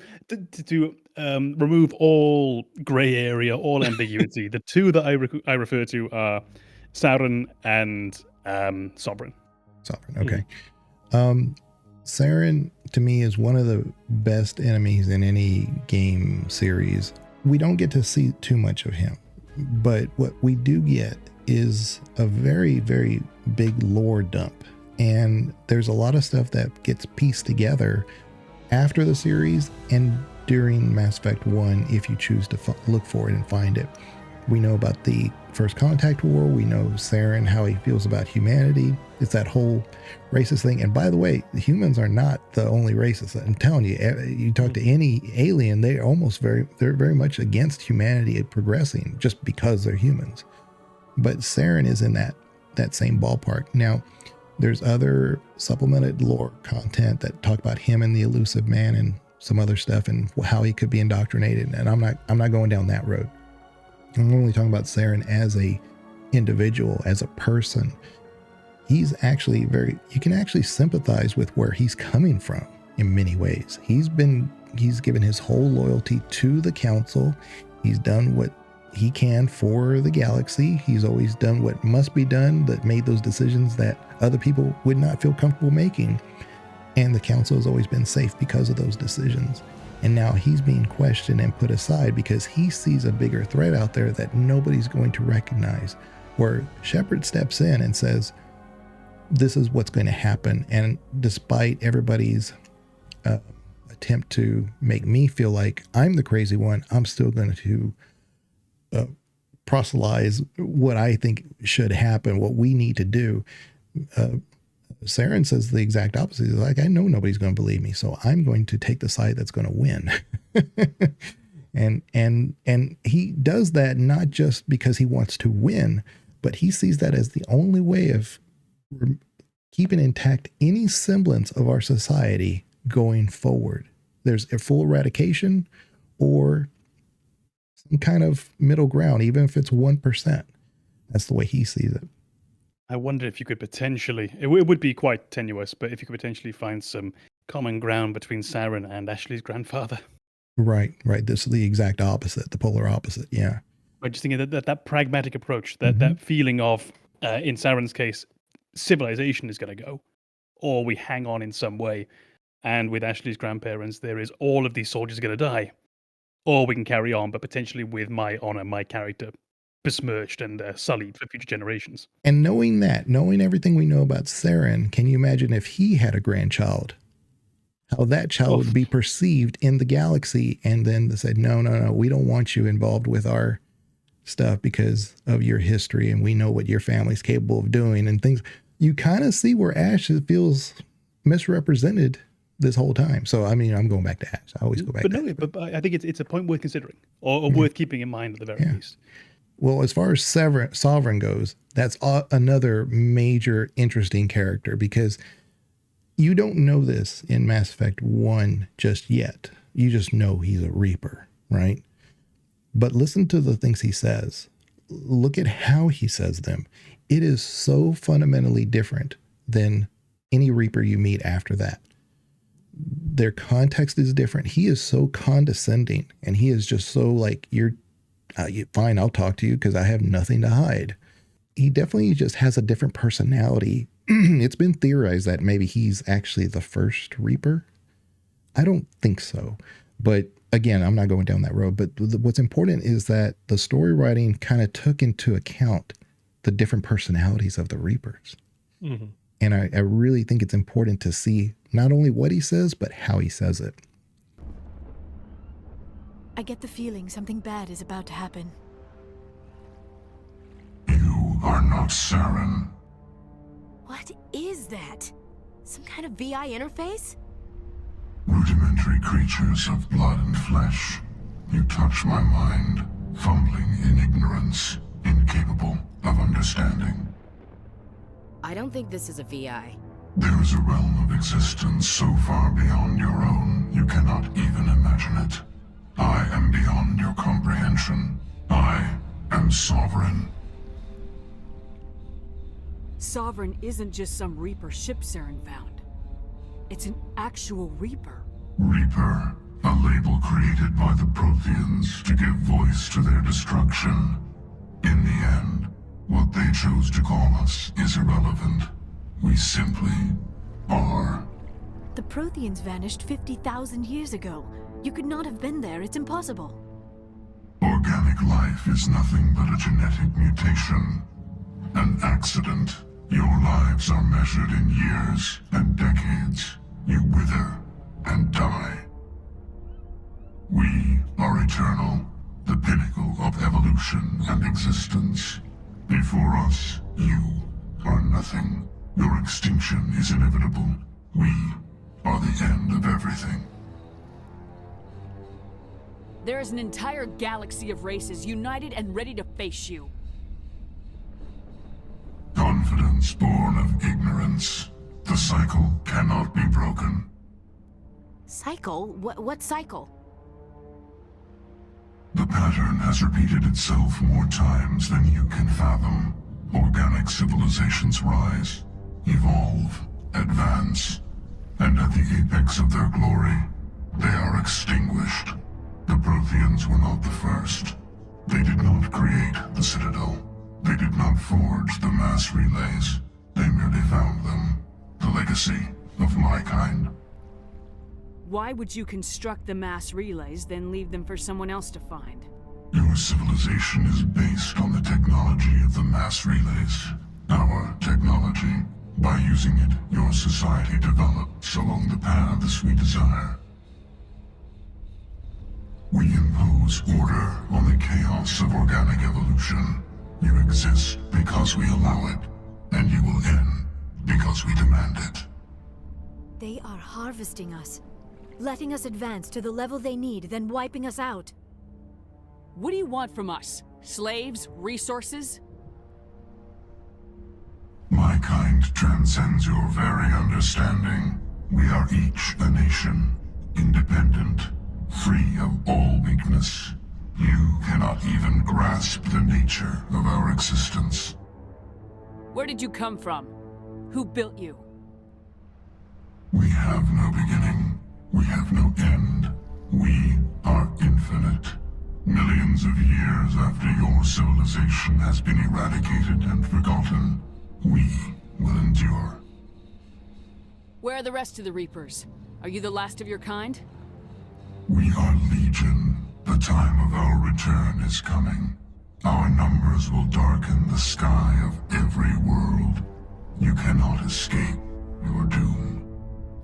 to remove all grey area, all ambiguity, the two that I refer to are Sauron and Sovereign. Sovereign, okay. Sauron, to me, is one of the best enemies in any game series. We don't get to see too much of him, but what we do get is a very, very big lore dump. And there's a lot of stuff that gets pieced together after the series and during Mass Effect 1 if you choose to look for it and find it. We know about the First Contact War. We know Sauron, how he feels about humanity. It's that whole racist thing. And by the way, the humans are not the only racists. I'm telling you, you talk to any alien, they're very much against humanity progressing just because they're humans. But Sauron is in that same ballpark. Now, there's other supplemented lore content that talk about him and the elusive man and some other stuff and how he could be indoctrinated. And I'm not going down that road. I'm only talking about Sauron as a individual, as a person. He's actually you can actually sympathize with where he's coming from in many ways. He's given his whole loyalty to the council. He's done what he can for the galaxy. He's always done what must be done, that made those decisions that other people would not feel comfortable making. And the council has always been safe because of those decisions. And now he's being questioned and put aside because he sees a bigger threat out there that nobody's going to recognize. Where Shepard steps in and says, this is what's going to happen. And despite everybody's attempt to make me feel like I'm the crazy one, I'm still going to proselytize what I think should happen, what we need to do. Sauron says the exact opposite. He's like, I know nobody's going to believe me, so I'm going to take the side that's going to win. and he does that not just because he wants to win, but he sees that as the only way of keeping intact any semblance of our society going forward. There's a full eradication or some kind of middle ground, even if it's 1%. That's the way he sees it. I wonder if you could potentially, it would be quite tenuous, but if you could potentially find some common ground between Sauron and Ashley's grandfather. Right. This is the exact opposite, the polar opposite. Yeah. I just think that pragmatic approach, that feeling of, in Sauron's case, civilization is going to go, or we hang on in some way. And with Ashley's grandparents, there is all of these soldiers are going to die, or we can carry on, but potentially with my honor, my character besmirched and sullied for future generations. And knowing everything we know about Sauron, can you imagine if he had a grandchild? How that child would be perceived in the galaxy, and then they said, no, we don't want you involved with our stuff because of your history, and we know what your family's capable of doing and things. You kind of see where Ash feels misrepresented this whole time. So, I mean, I'm going back to Ash. I always go back to Ash. But I think it's a point worth considering, or worth keeping in mind at the very least. Well, as far as Sovereign goes, that's another major interesting character, because you don't know this in Mass Effect 1 just yet. You just know he's a Reaper, right? But listen to the things he says. Look at how he says them. It is so fundamentally different than any Reaper you meet after that. Their context is different. He is so condescending, and he is just so like, you're fine, I'll talk to you because I have nothing to hide. He definitely just has a different personality. It's been theorized that maybe he's actually the first Reaper. I don't think so. But again, I'm not going down that road. But what's important is that the story writing kind of took into account the different personalities of the Reapers. Mm-hmm. And I really think it's important to see not only what he says, but how he says it. I get the feeling something bad is about to happen. You are not Sauron. What is that? Some kind of VI interface? Rudimentary creatures of blood and flesh. You touch my mind, fumbling in ignorance, incapable of understanding. I don't think this is a VI. There is a realm of existence so far beyond your own, you cannot even imagine it. I am beyond your comprehension. I and Sovereign. Sovereign isn't just some Reaper ship Saren found. It's an actual Reaper. Reaper, a label created by the Protheans to give voice to their destruction. In the end, what they chose to call us is irrelevant. We simply are. The Protheans vanished 50,000 years ago. You could not have been there. It's impossible. Organic life is nothing but a genetic mutation. An accident. Your lives are measured in years and decades. You wither and die. We are eternal, the pinnacle of evolution and existence. Before us, you are nothing. Your extinction is inevitable. We are the end of everything. There is an entire galaxy of races united and ready to face you. Confidence born of ignorance. The cycle cannot be broken. Cycle? What cycle? The pattern has repeated itself more times than you can fathom. Organic civilizations rise, evolve, advance, and at the apex of their glory, they are extinguished. The Protheans were not the first. They did not create the Citadel. They did not forge the mass relays. They merely found them. The legacy of my kind. Why would you construct the mass relays, then leave them for someone else to find? Your civilization is based on the technology of the mass relays. Our technology. By using it, your society develops along the paths we desire. We impose order on the chaos of organic evolution. You exist because we allow it, and you will end because we demand it. They are harvesting us, letting us advance to the level they need, then wiping us out. What do you want from us? Slaves? Resources? My kind transcends your very understanding. We are each a nation, independent, free of all weakness. You cannot even grasp the nature of our existence. Where did you come from? Who built you? We have no beginning. We have no end. We are infinite. Millions of years after your civilization has been eradicated and forgotten, we will endure. Where are the rest of the Reapers? Are you the last of your kind? We are Legion. The time of our return is coming. Our numbers will darken the sky of every world. You cannot escape your doom.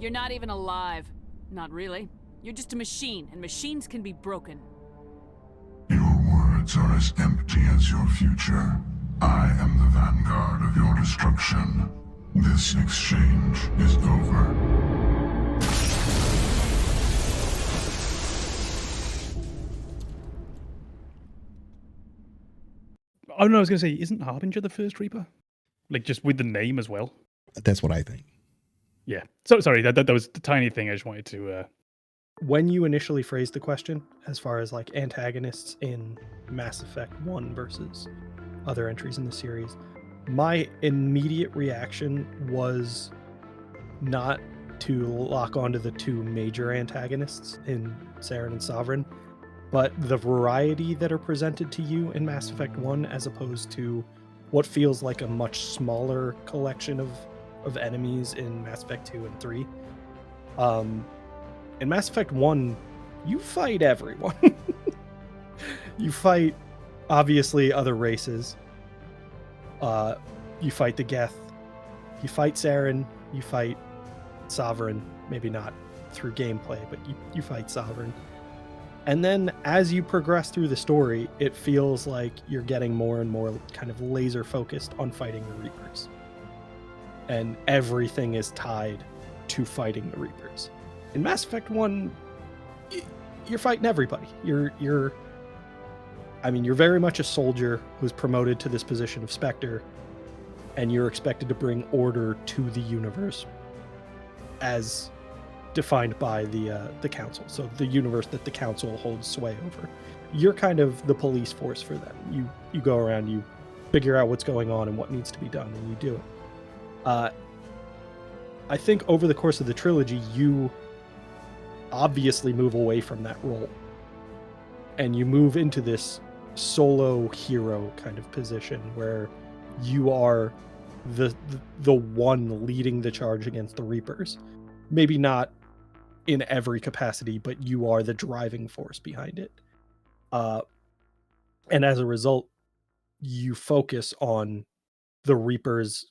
You're not even alive. Not really. You're just a machine, and machines can be broken. Your words are as empty as your future. I am the vanguard of your destruction. This exchange is over. Oh no, I was going to say, isn't Harbinger the first Reaper? Like, just with the name as well? That's what I think. Yeah. So sorry, that was the tiny thing I just wanted to... When you initially phrased the question, as far as like antagonists in Mass Effect 1 versus other entries in the series, my immediate reaction was not to lock onto the two major antagonists in Saren and Sovereign, but the variety that are presented to you in Mass Effect 1 as opposed to what feels like a much smaller collection of enemies in Mass Effect 2 and 3. In Mass Effect 1, you fight everyone. You fight, obviously, other races. You fight the Geth. You fight Saren. You fight Sovereign. Maybe not through gameplay, but you fight Sovereign. And then as you progress through the story, it feels like you're getting more and more kind of laser focused on fighting the Reapers. And everything is tied to fighting the Reapers. In Mass Effect 1, you're fighting everybody. You're very much a soldier who's promoted to this position of Spectre, and you're expected to bring order to the universe as defined by the Council. So the universe that the Council holds sway over. you're kind of the police force for them. You go around, you figure out what's going on and what needs to be done, and you do it. I think over the course of the trilogy, you obviously move away from that role, and you move into this solo hero kind of position where you are the one leading the charge against the Reapers. Maybe not in every capacity, but you are the driving force behind it. And as a result, you focus on the Reapers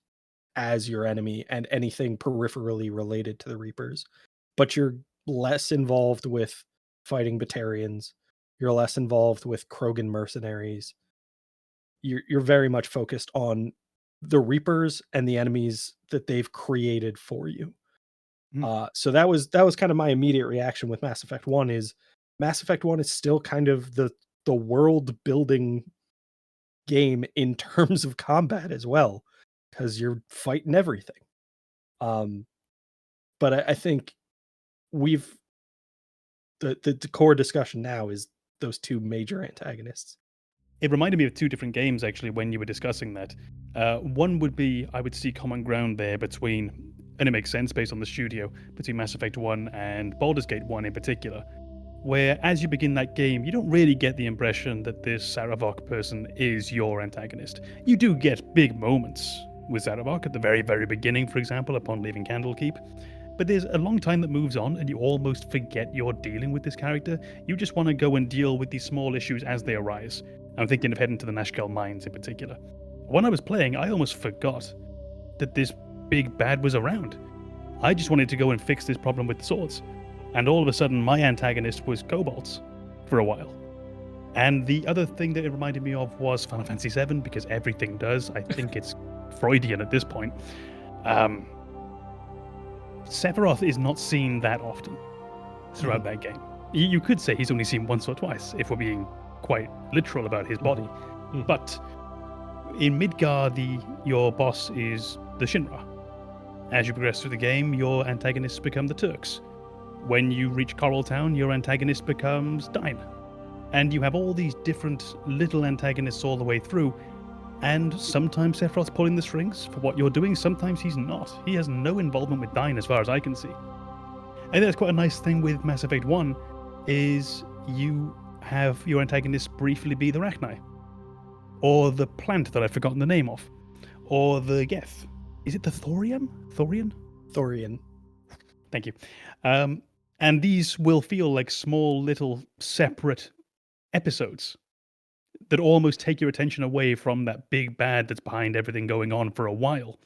as your enemy and anything peripherally related to the Reapers, but you're less involved with fighting Batarians. You're less involved with Krogan mercenaries. You're very much focused on the Reapers and the enemies that they've created for you. So that was kind of my immediate reaction with Mass Effect 1 is Mass Effect 1 is still kind of the world building game in terms of combat as well, because you're fighting everything. But I think we've the core discussion now is those two major antagonists. It reminded me of two different games, actually, when you were discussing that. One would be, I would see common ground there between, and it makes sense based on the studio, between Mass Effect 1 and Baldur's Gate 1 in particular, where as you begin that game, you don't really get the impression that this Saravok person is your antagonist. You do get big moments with Saravok at the very, very beginning, for example, upon leaving Candlekeep. But there's a long time that moves on and you almost forget you're dealing with this character. You just want to go and deal with these small issues as they arise. I'm thinking of heading to the Nashkel mines in particular. When I was playing, I almost forgot that this big bad was around. I just wanted to go and fix this problem with the swords. And all of a sudden, my antagonist was kobolds for a while. And the other thing that it reminded me of was Final Fantasy VII, because everything does. I think it's Freudian at this point. Sephiroth is not seen that often throughout that game. You could say he's only seen once or twice, if we're being quite literal about his body. But in Midgar, your boss is the Shinra. As you progress through the game, your antagonists become the Turks. When you reach Coral Town, your antagonist becomes Dyne. And you have all these different little antagonists all the way through. And sometimes Sephiroth's pulling the strings for what you're doing, sometimes he's not. He has no involvement with Dyne as far as I can see. And that's quite a nice thing with Mass Effect 1, is you have your antagonist briefly be the Rachni. Or the plant that I've forgotten the name of. Or the Geth. Is it the Thorium? Thorian. Thank you. And these will feel like small little separate episodes that almost take your attention away from that big bad that's behind everything going on for a while,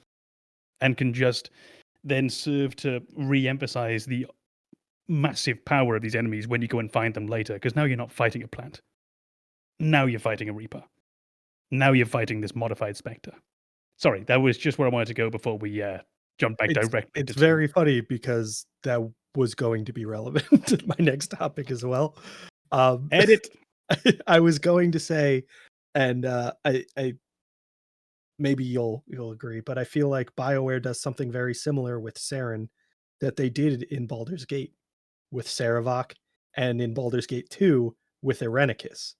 and can just then serve to re-emphasize the massive power of these enemies when you go and find them later, because now you're not fighting a plant. Now you're fighting a Reaper. Now you're fighting this modified Spectre. Sorry, that was just where I wanted to go before we jump back directly. It's very funny because that was going to be relevant to my next topic as well. Edit. I was going to say, and I maybe you'll agree, but I feel like BioWare does something very similar with Saren that they did in Baldur's Gate with Saravok, and in Baldur's Gate 2 with Irenicus.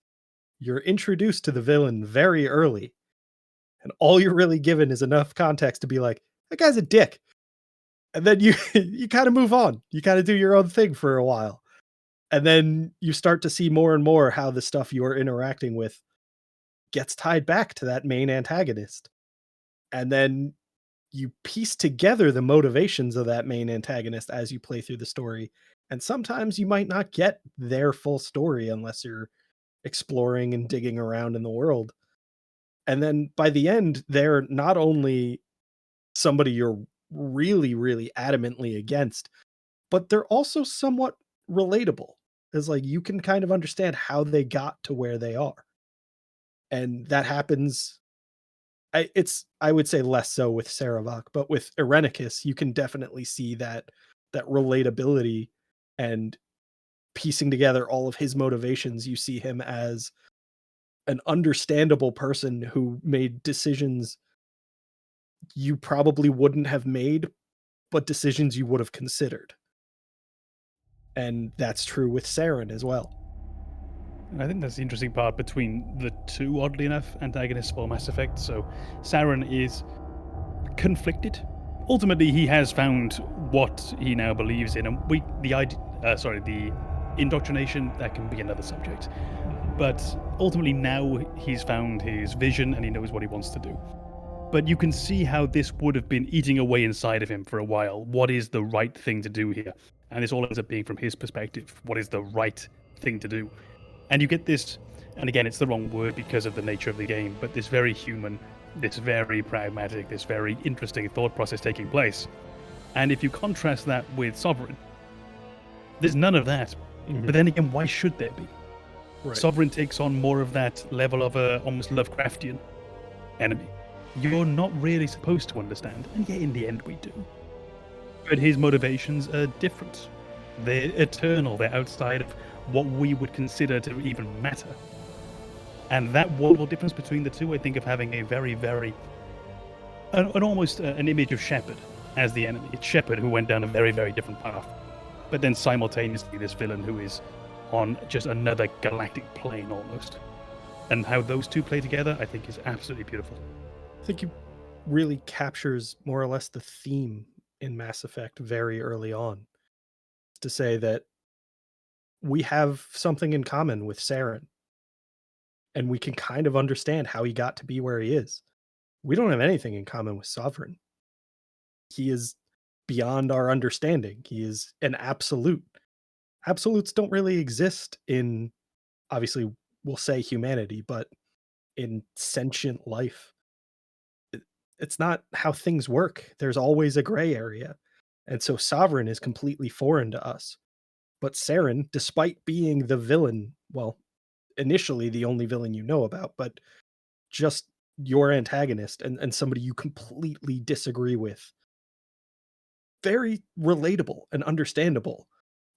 You're introduced to the villain very early, and all you're really given is enough context to be like, that guy's a dick. And then you kind of move on. You kind of do your own thing for a while. And then you start to see more and more how the stuff you're interacting with gets tied back to that main antagonist. And then you piece together the motivations of that main antagonist as you play through the story. And sometimes you might not get their full story unless you're exploring and digging around in the world. And then by the end, they're not only somebody you're really, really adamantly against, but they're also somewhat relatable. It's like you can kind of understand how they got to where they are. And that happens. I would say less so with Saravok, but with Irenicus, you can definitely see that relatability, and piecing together all of his motivations, you see him as an understandable person who made decisions you probably wouldn't have made, but decisions you would have considered. And that's true with Saren as well. I think that's the interesting part between the two, oddly enough, antagonists for Mass Effect. So Saren is conflicted. Ultimately, he has found what he now believes in, and the indoctrination, that can be another subject. But ultimately, now he's found his vision and he knows what he wants to do. But you can see how this would have been eating away inside of him for a while. What is the right thing to do here? And this all ends up being from his perspective. What is the right thing to do? And you get this, and again, it's the wrong word because of the nature of the game, but this very human, this very pragmatic, this very interesting thought process taking place. And if you contrast that with Sovereign, there's none of that. Mm-hmm. But then again, why should there be? Right. Sovereign takes on more of that level of a almost Lovecraftian enemy. You're not really supposed to understand, and yet in the end we do. But his motivations are different. They're eternal, they're outside of what we would consider to even matter. And that wonderful difference between the two, I think, of having a very, very, almost an image of Shepard as the enemy. It's Shepard who went down a very, very different path. But then simultaneously this villain who is on just another galactic plane almost. And how those two play together, I think, is absolutely beautiful. I think he really captures more or less the theme in Mass Effect very early on. To say that we have something in common with Saren. And we can kind of understand how he got to be where he is. We don't have anything in common with Sovereign. He is beyond our understanding. He is an absolute. Absolutes don't really exist in, obviously, we'll say humanity, but in sentient life. It's not how things work. There's always a gray area. And so Sovereign is completely foreign to us. But Saren, despite being the villain, well, initially the only villain you know about, but just your antagonist and somebody you completely disagree with, very relatable and understandable.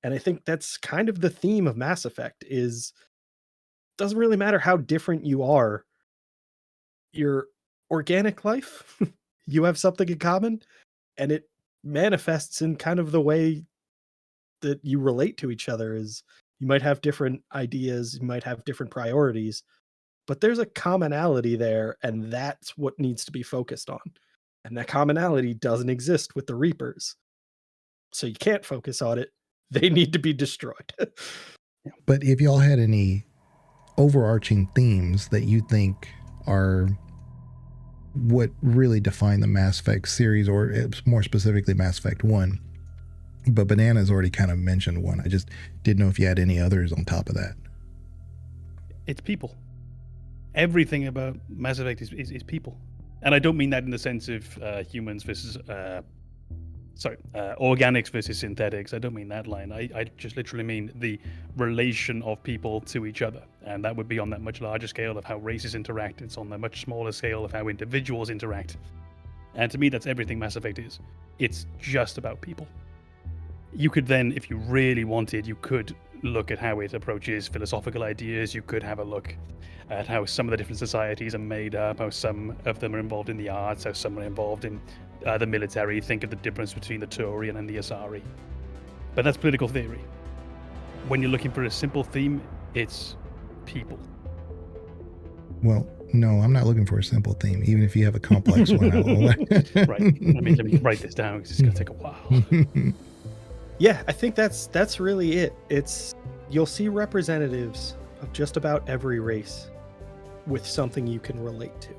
And I think that's kind of the theme of Mass Effect is, doesn't really matter how different you are, your organic life, you have something in common, and it manifests in kind of the way that you relate to each other. Is you might have different ideas, you might have different priorities, but there's a commonality there, and that's what needs to be focused on. And that commonality doesn't exist with the Reapers. So you can't focus on it. They need to be destroyed. But if y'all had any overarching themes that you think are what really define the Mass Effect series, or more specifically Mass Effect 1, but Banana's already kind of mentioned one. I just didn't know if you had any others on top of that. It's people. Everything about Mass Effect is people. And I don't mean that in the sense of humans versus organics versus synthetics. I don't mean that line. I just literally mean the relation of people to each other. And that would be on that much larger scale of how races interact. It's on the much smaller scale of how individuals interact. And to me, that's everything Mass Effect is. It's just about people. You could then, if you really wanted, you could look at how it approaches philosophical ideas. You could have a look at how some of the different societies are made up, how some of them are involved in the arts, how some are involved in the military. Think of the difference between the Turian and the Asari. But that's political theory. When you're looking for a simple theme, it's people. Well, no, I'm not looking for a simple theme, even if you have a complex one. Right. Let me write this down because it's going to take a while. Yeah, I think that's really it. It's, you'll see representatives of just about every race with something you can relate to.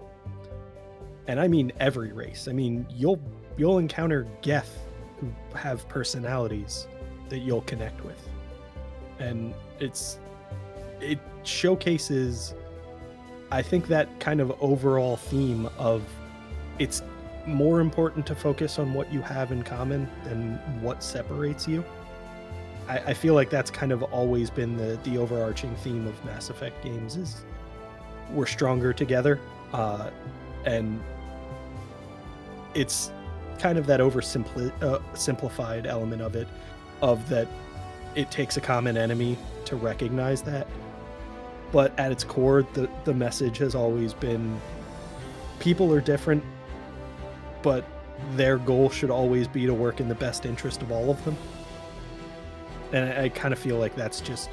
And I mean every race. I mean, you'll encounter Geth who have personalities that you'll connect with. And it showcases, I think, that kind of overall theme of, it's more important to focus on what you have in common than what separates you. I feel like that's kind of always been the overarching theme of Mass Effect games, is we're stronger together. And it's kind of that simplified element of it, of that it takes a common enemy to recognize that. But at its core, the message has always been, people are different, but their goal should always be to work in the best interest of all of them. And I kind of feel like that's just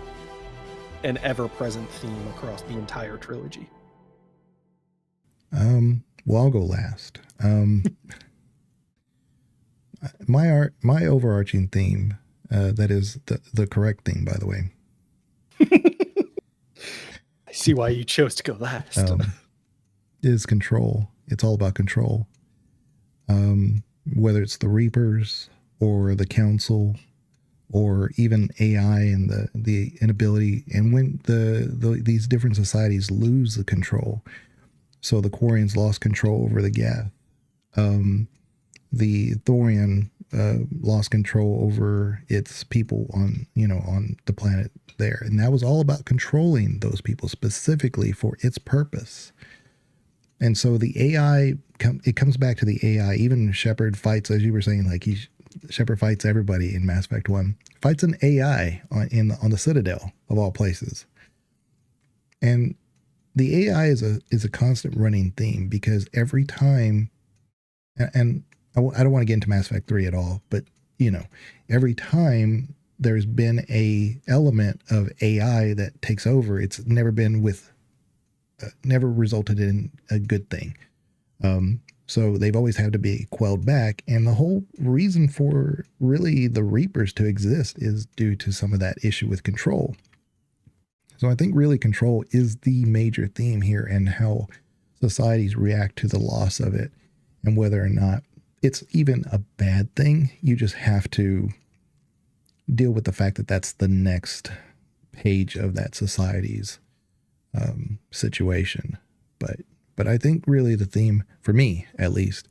an ever-present theme across the entire trilogy? Well, I'll go last. My overarching theme, that is the correct theme, by the way. I see why you chose to go last. Is control. It's all about control. Whether it's the Reapers or the Council or even AI and the inability, and when these different societies lose the control. So the Quarians lost control over the Geth. The Thorian lost control over its people on the planet there, and that was all about controlling those people specifically for its purpose. And so the AI, it comes back to the AI. Even Shepard fights, as you were saying, like Shepard fights everybody in Mass Effect 1. Fights an AI on the Citadel of all places. And the AI is a constant running theme, because every time, and I don't want to get into Mass Effect 3 at all, but every time there's been a element of AI that takes over, it's never been never resulted in a good thing. So they've always had to be quelled back. And the whole reason for really the Reapers to exist is due to some of that issue with control. So I think really control is the major theme here, and how societies react to the loss of it, and whether or not it's even a bad thing. You just have to deal with the fact that that's the next page of that society's situation. But I think really the theme, for me at least,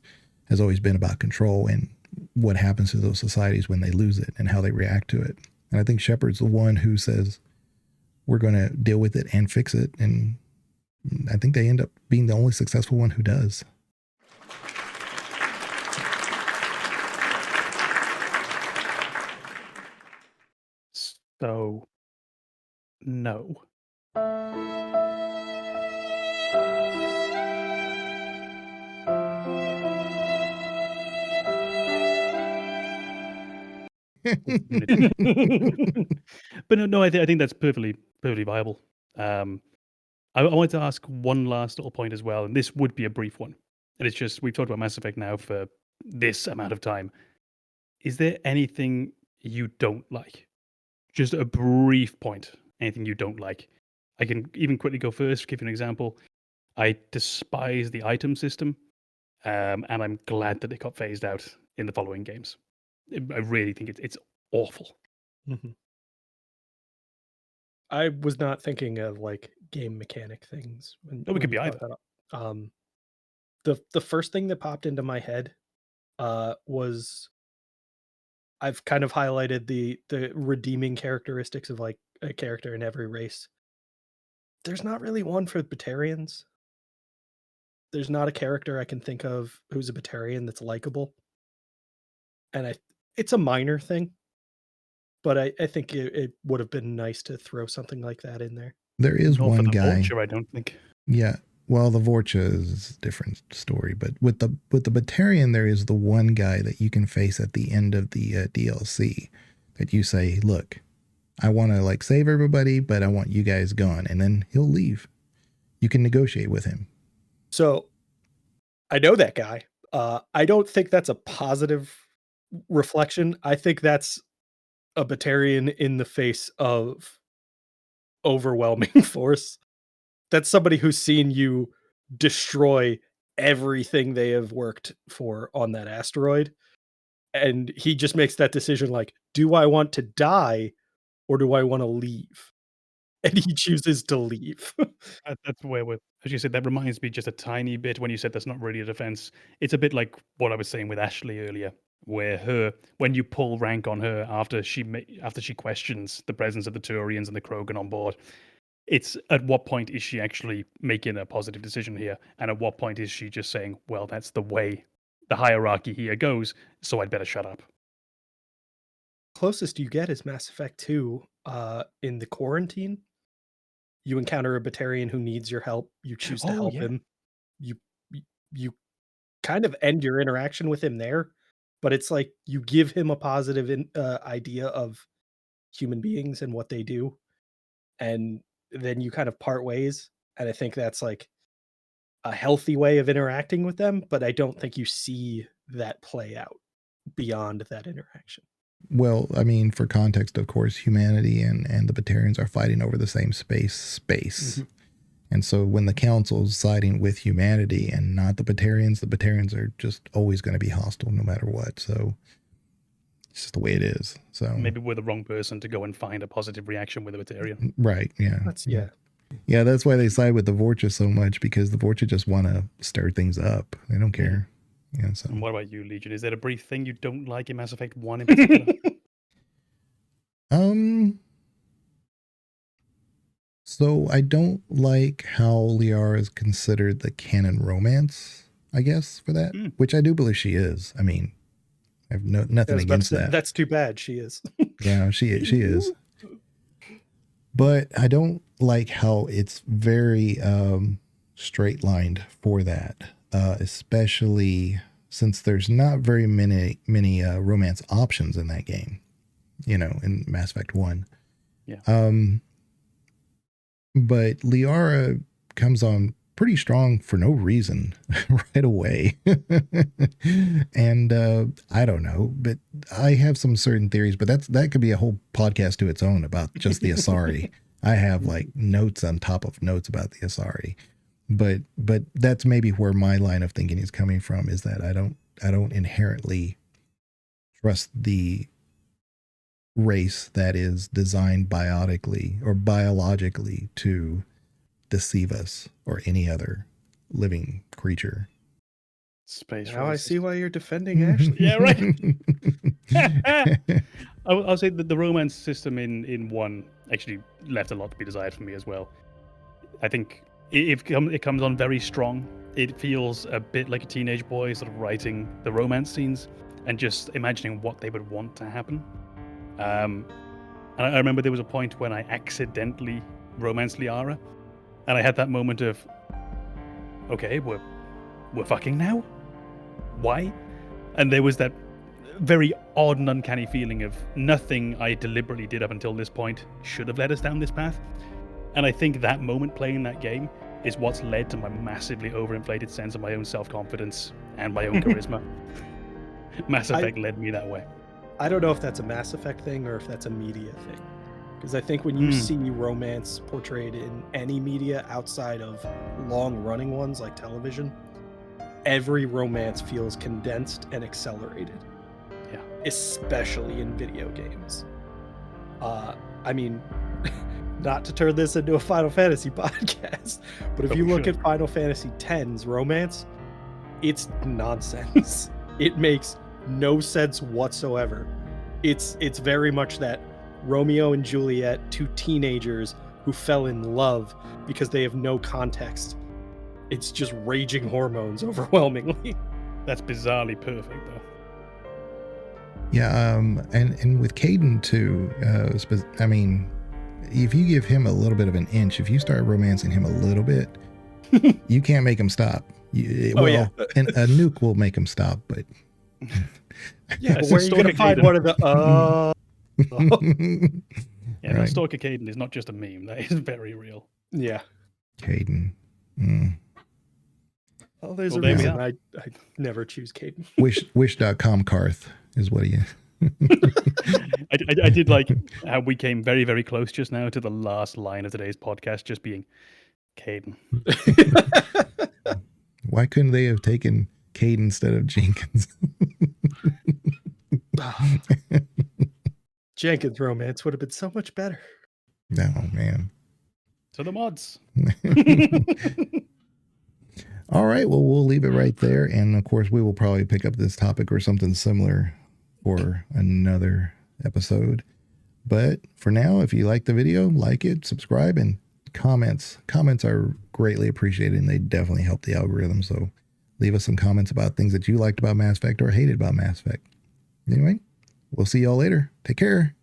has always been about control and what happens to those societies when they lose it and how they react to it. And I think Shepard's the one who says, we're going to deal with it and fix it. And I think they end up being the only successful one who does. So, no. But no, I think that's perfectly viable. I wanted to ask one last little point as well, and this would be a brief one. And it's just, we've talked about Mass Effect now for this amount of time. Is there anything you don't like? Just a brief point. Anything you don't like? I can even quickly go first, give you an example. I despise the item system, and I'm glad that it got phased out in the following games. I really think it's awful. Mm-hmm. I was not thinking of like game mechanic things. We could be either. The first thing that popped into my head was, I've kind of highlighted the redeeming characteristics of like a character in every race. There's not really one for Batarians. There's not a character I can think of who's a Batarian that's likable. And it's a minor thing, but I think it would have been nice to throw something like that in there. There is Not one for the guy. Vulture, I don't think. Yeah. Well, the Vorcha is a different story, but with the Batarian, there is the one guy that you can face at the end of the DLC that you say, look, I want to like save everybody, but I want you guys gone. And then he'll leave. You can negotiate with him. So I know that guy. I don't think that's a positive reflection. I think that's a Batarian in the face of overwhelming force. That's somebody who's seen you destroy everything they have worked for on that asteroid. And he just makes that decision like, do I want to die or do I want to leave? And he chooses to leave. That's where as you said, that reminds me just a tiny bit when you said that's not really a defense. It's a bit like what I was saying with Ashley earlier, where when you pull rank on her after she questions the presence of the Turians and the Krogan on board, it's at what point is she actually making a positive decision here? And at what point is she just saying, well, that's the way the hierarchy here goes, so I'd better shut up. Closest you get is Mass Effect 2. In the quarantine, you encounter a Batarian who needs your help. You choose to help him. You kind of end your interaction with him there, but it's like you give him a positive idea of human beings and what they do. and then you kind of part ways. And I think that's like a healthy way of interacting with them, but I don't think you see that play out beyond that interaction. Well, I mean, for context, of course, humanity and the Batarians are fighting over the same space. Mm-hmm. And so when the council's siding with humanity and not the Batarians are just always going to be hostile no matter what. So it's just the way it is. So maybe we're the wrong person to go and find a positive reaction with a Batarian. Right. Yeah. Yeah. Yeah, that's why they side with the Vorcha so much, because the Vorcha just want to stir things up. They don't care. Yeah. So. And what about you, Legion? Is there a brief thing you don't like in Mass Effect 1 in particular? So I don't like how Liara is considered the canon romance, I guess, for that, which I do believe she is. I mean, I have nothing against that. That's too bad. She is. Yeah, she is. But I don't like how it's very straight lined for that, especially since there's not very many romance options in that game, in Mass Effect 1. Yeah. But Liara comes on pretty strong for no reason right away. And I don't know, but I have some certain theories, but that could be a whole podcast to its own about just the Asari. I have like notes on top of notes about the Asari. But that's maybe where my line of thinking is coming from, is that I don't inherently trust the race that is designed biotically or biologically to deceive us or any other living creature. Space now racist. I see why you're defending Ashley. Yeah, right. I'll say that the romance system in 1 actually left a lot to be desired for me as well. I think it comes on very strong. It feels a bit like a teenage boy sort of writing the romance scenes and just imagining what they would want to happen. And I remember there was a point when I accidentally romanced Liara, and I had that moment of, okay, we're fucking now? Why? And there was that very odd and uncanny feeling of nothing I deliberately did up until this point should have led us down this path. And I think that moment playing that game is what's led to my massively overinflated sense of my own self-confidence and my own charisma. Mass Effect led me that way. I don't know if that's a Mass Effect thing or if that's a media thing. Because I think when you see romance portrayed in any media outside of long-running ones like television, every romance feels condensed and accelerated. Yeah. Especially in video games. I mean, not to turn this into a Final Fantasy podcast, but if you look at Final Fantasy X's romance, it's nonsense. It makes no sense whatsoever. It's very much that Romeo and Juliet, two teenagers who fell in love because they have no context. It's just raging hormones overwhelmingly. That's bizarrely perfect, though. Yeah, and with Caden too, I mean, if you give him a little bit of an inch, if you start romancing him a little bit, you can't make him stop. And a nuke will make him stop, but... Yeah, where are you going to find one of the... Yeah, right. Stalker Caden is not just a meme. That is very real. Yeah. Caden. Well, there's a reason I never choose Caden. Wish.com Karth is what he is. I did like how we came very, very close just now to the last line of today's podcast just being Caden. Why couldn't they have taken Caden instead of Jenkins? Jenkins' romance would have been so much better. Oh, man. To the mods. All right. Well, we'll leave it right there. And of course, we will probably pick up this topic or something similar for another episode. But for now, if you like the video, like it, subscribe, and comments. Comments are greatly appreciated, and they definitely help the algorithm. So leave us some comments about things that you liked about Mass Effect or hated about Mass Effect. Anyway, we'll see y'all later. Take care.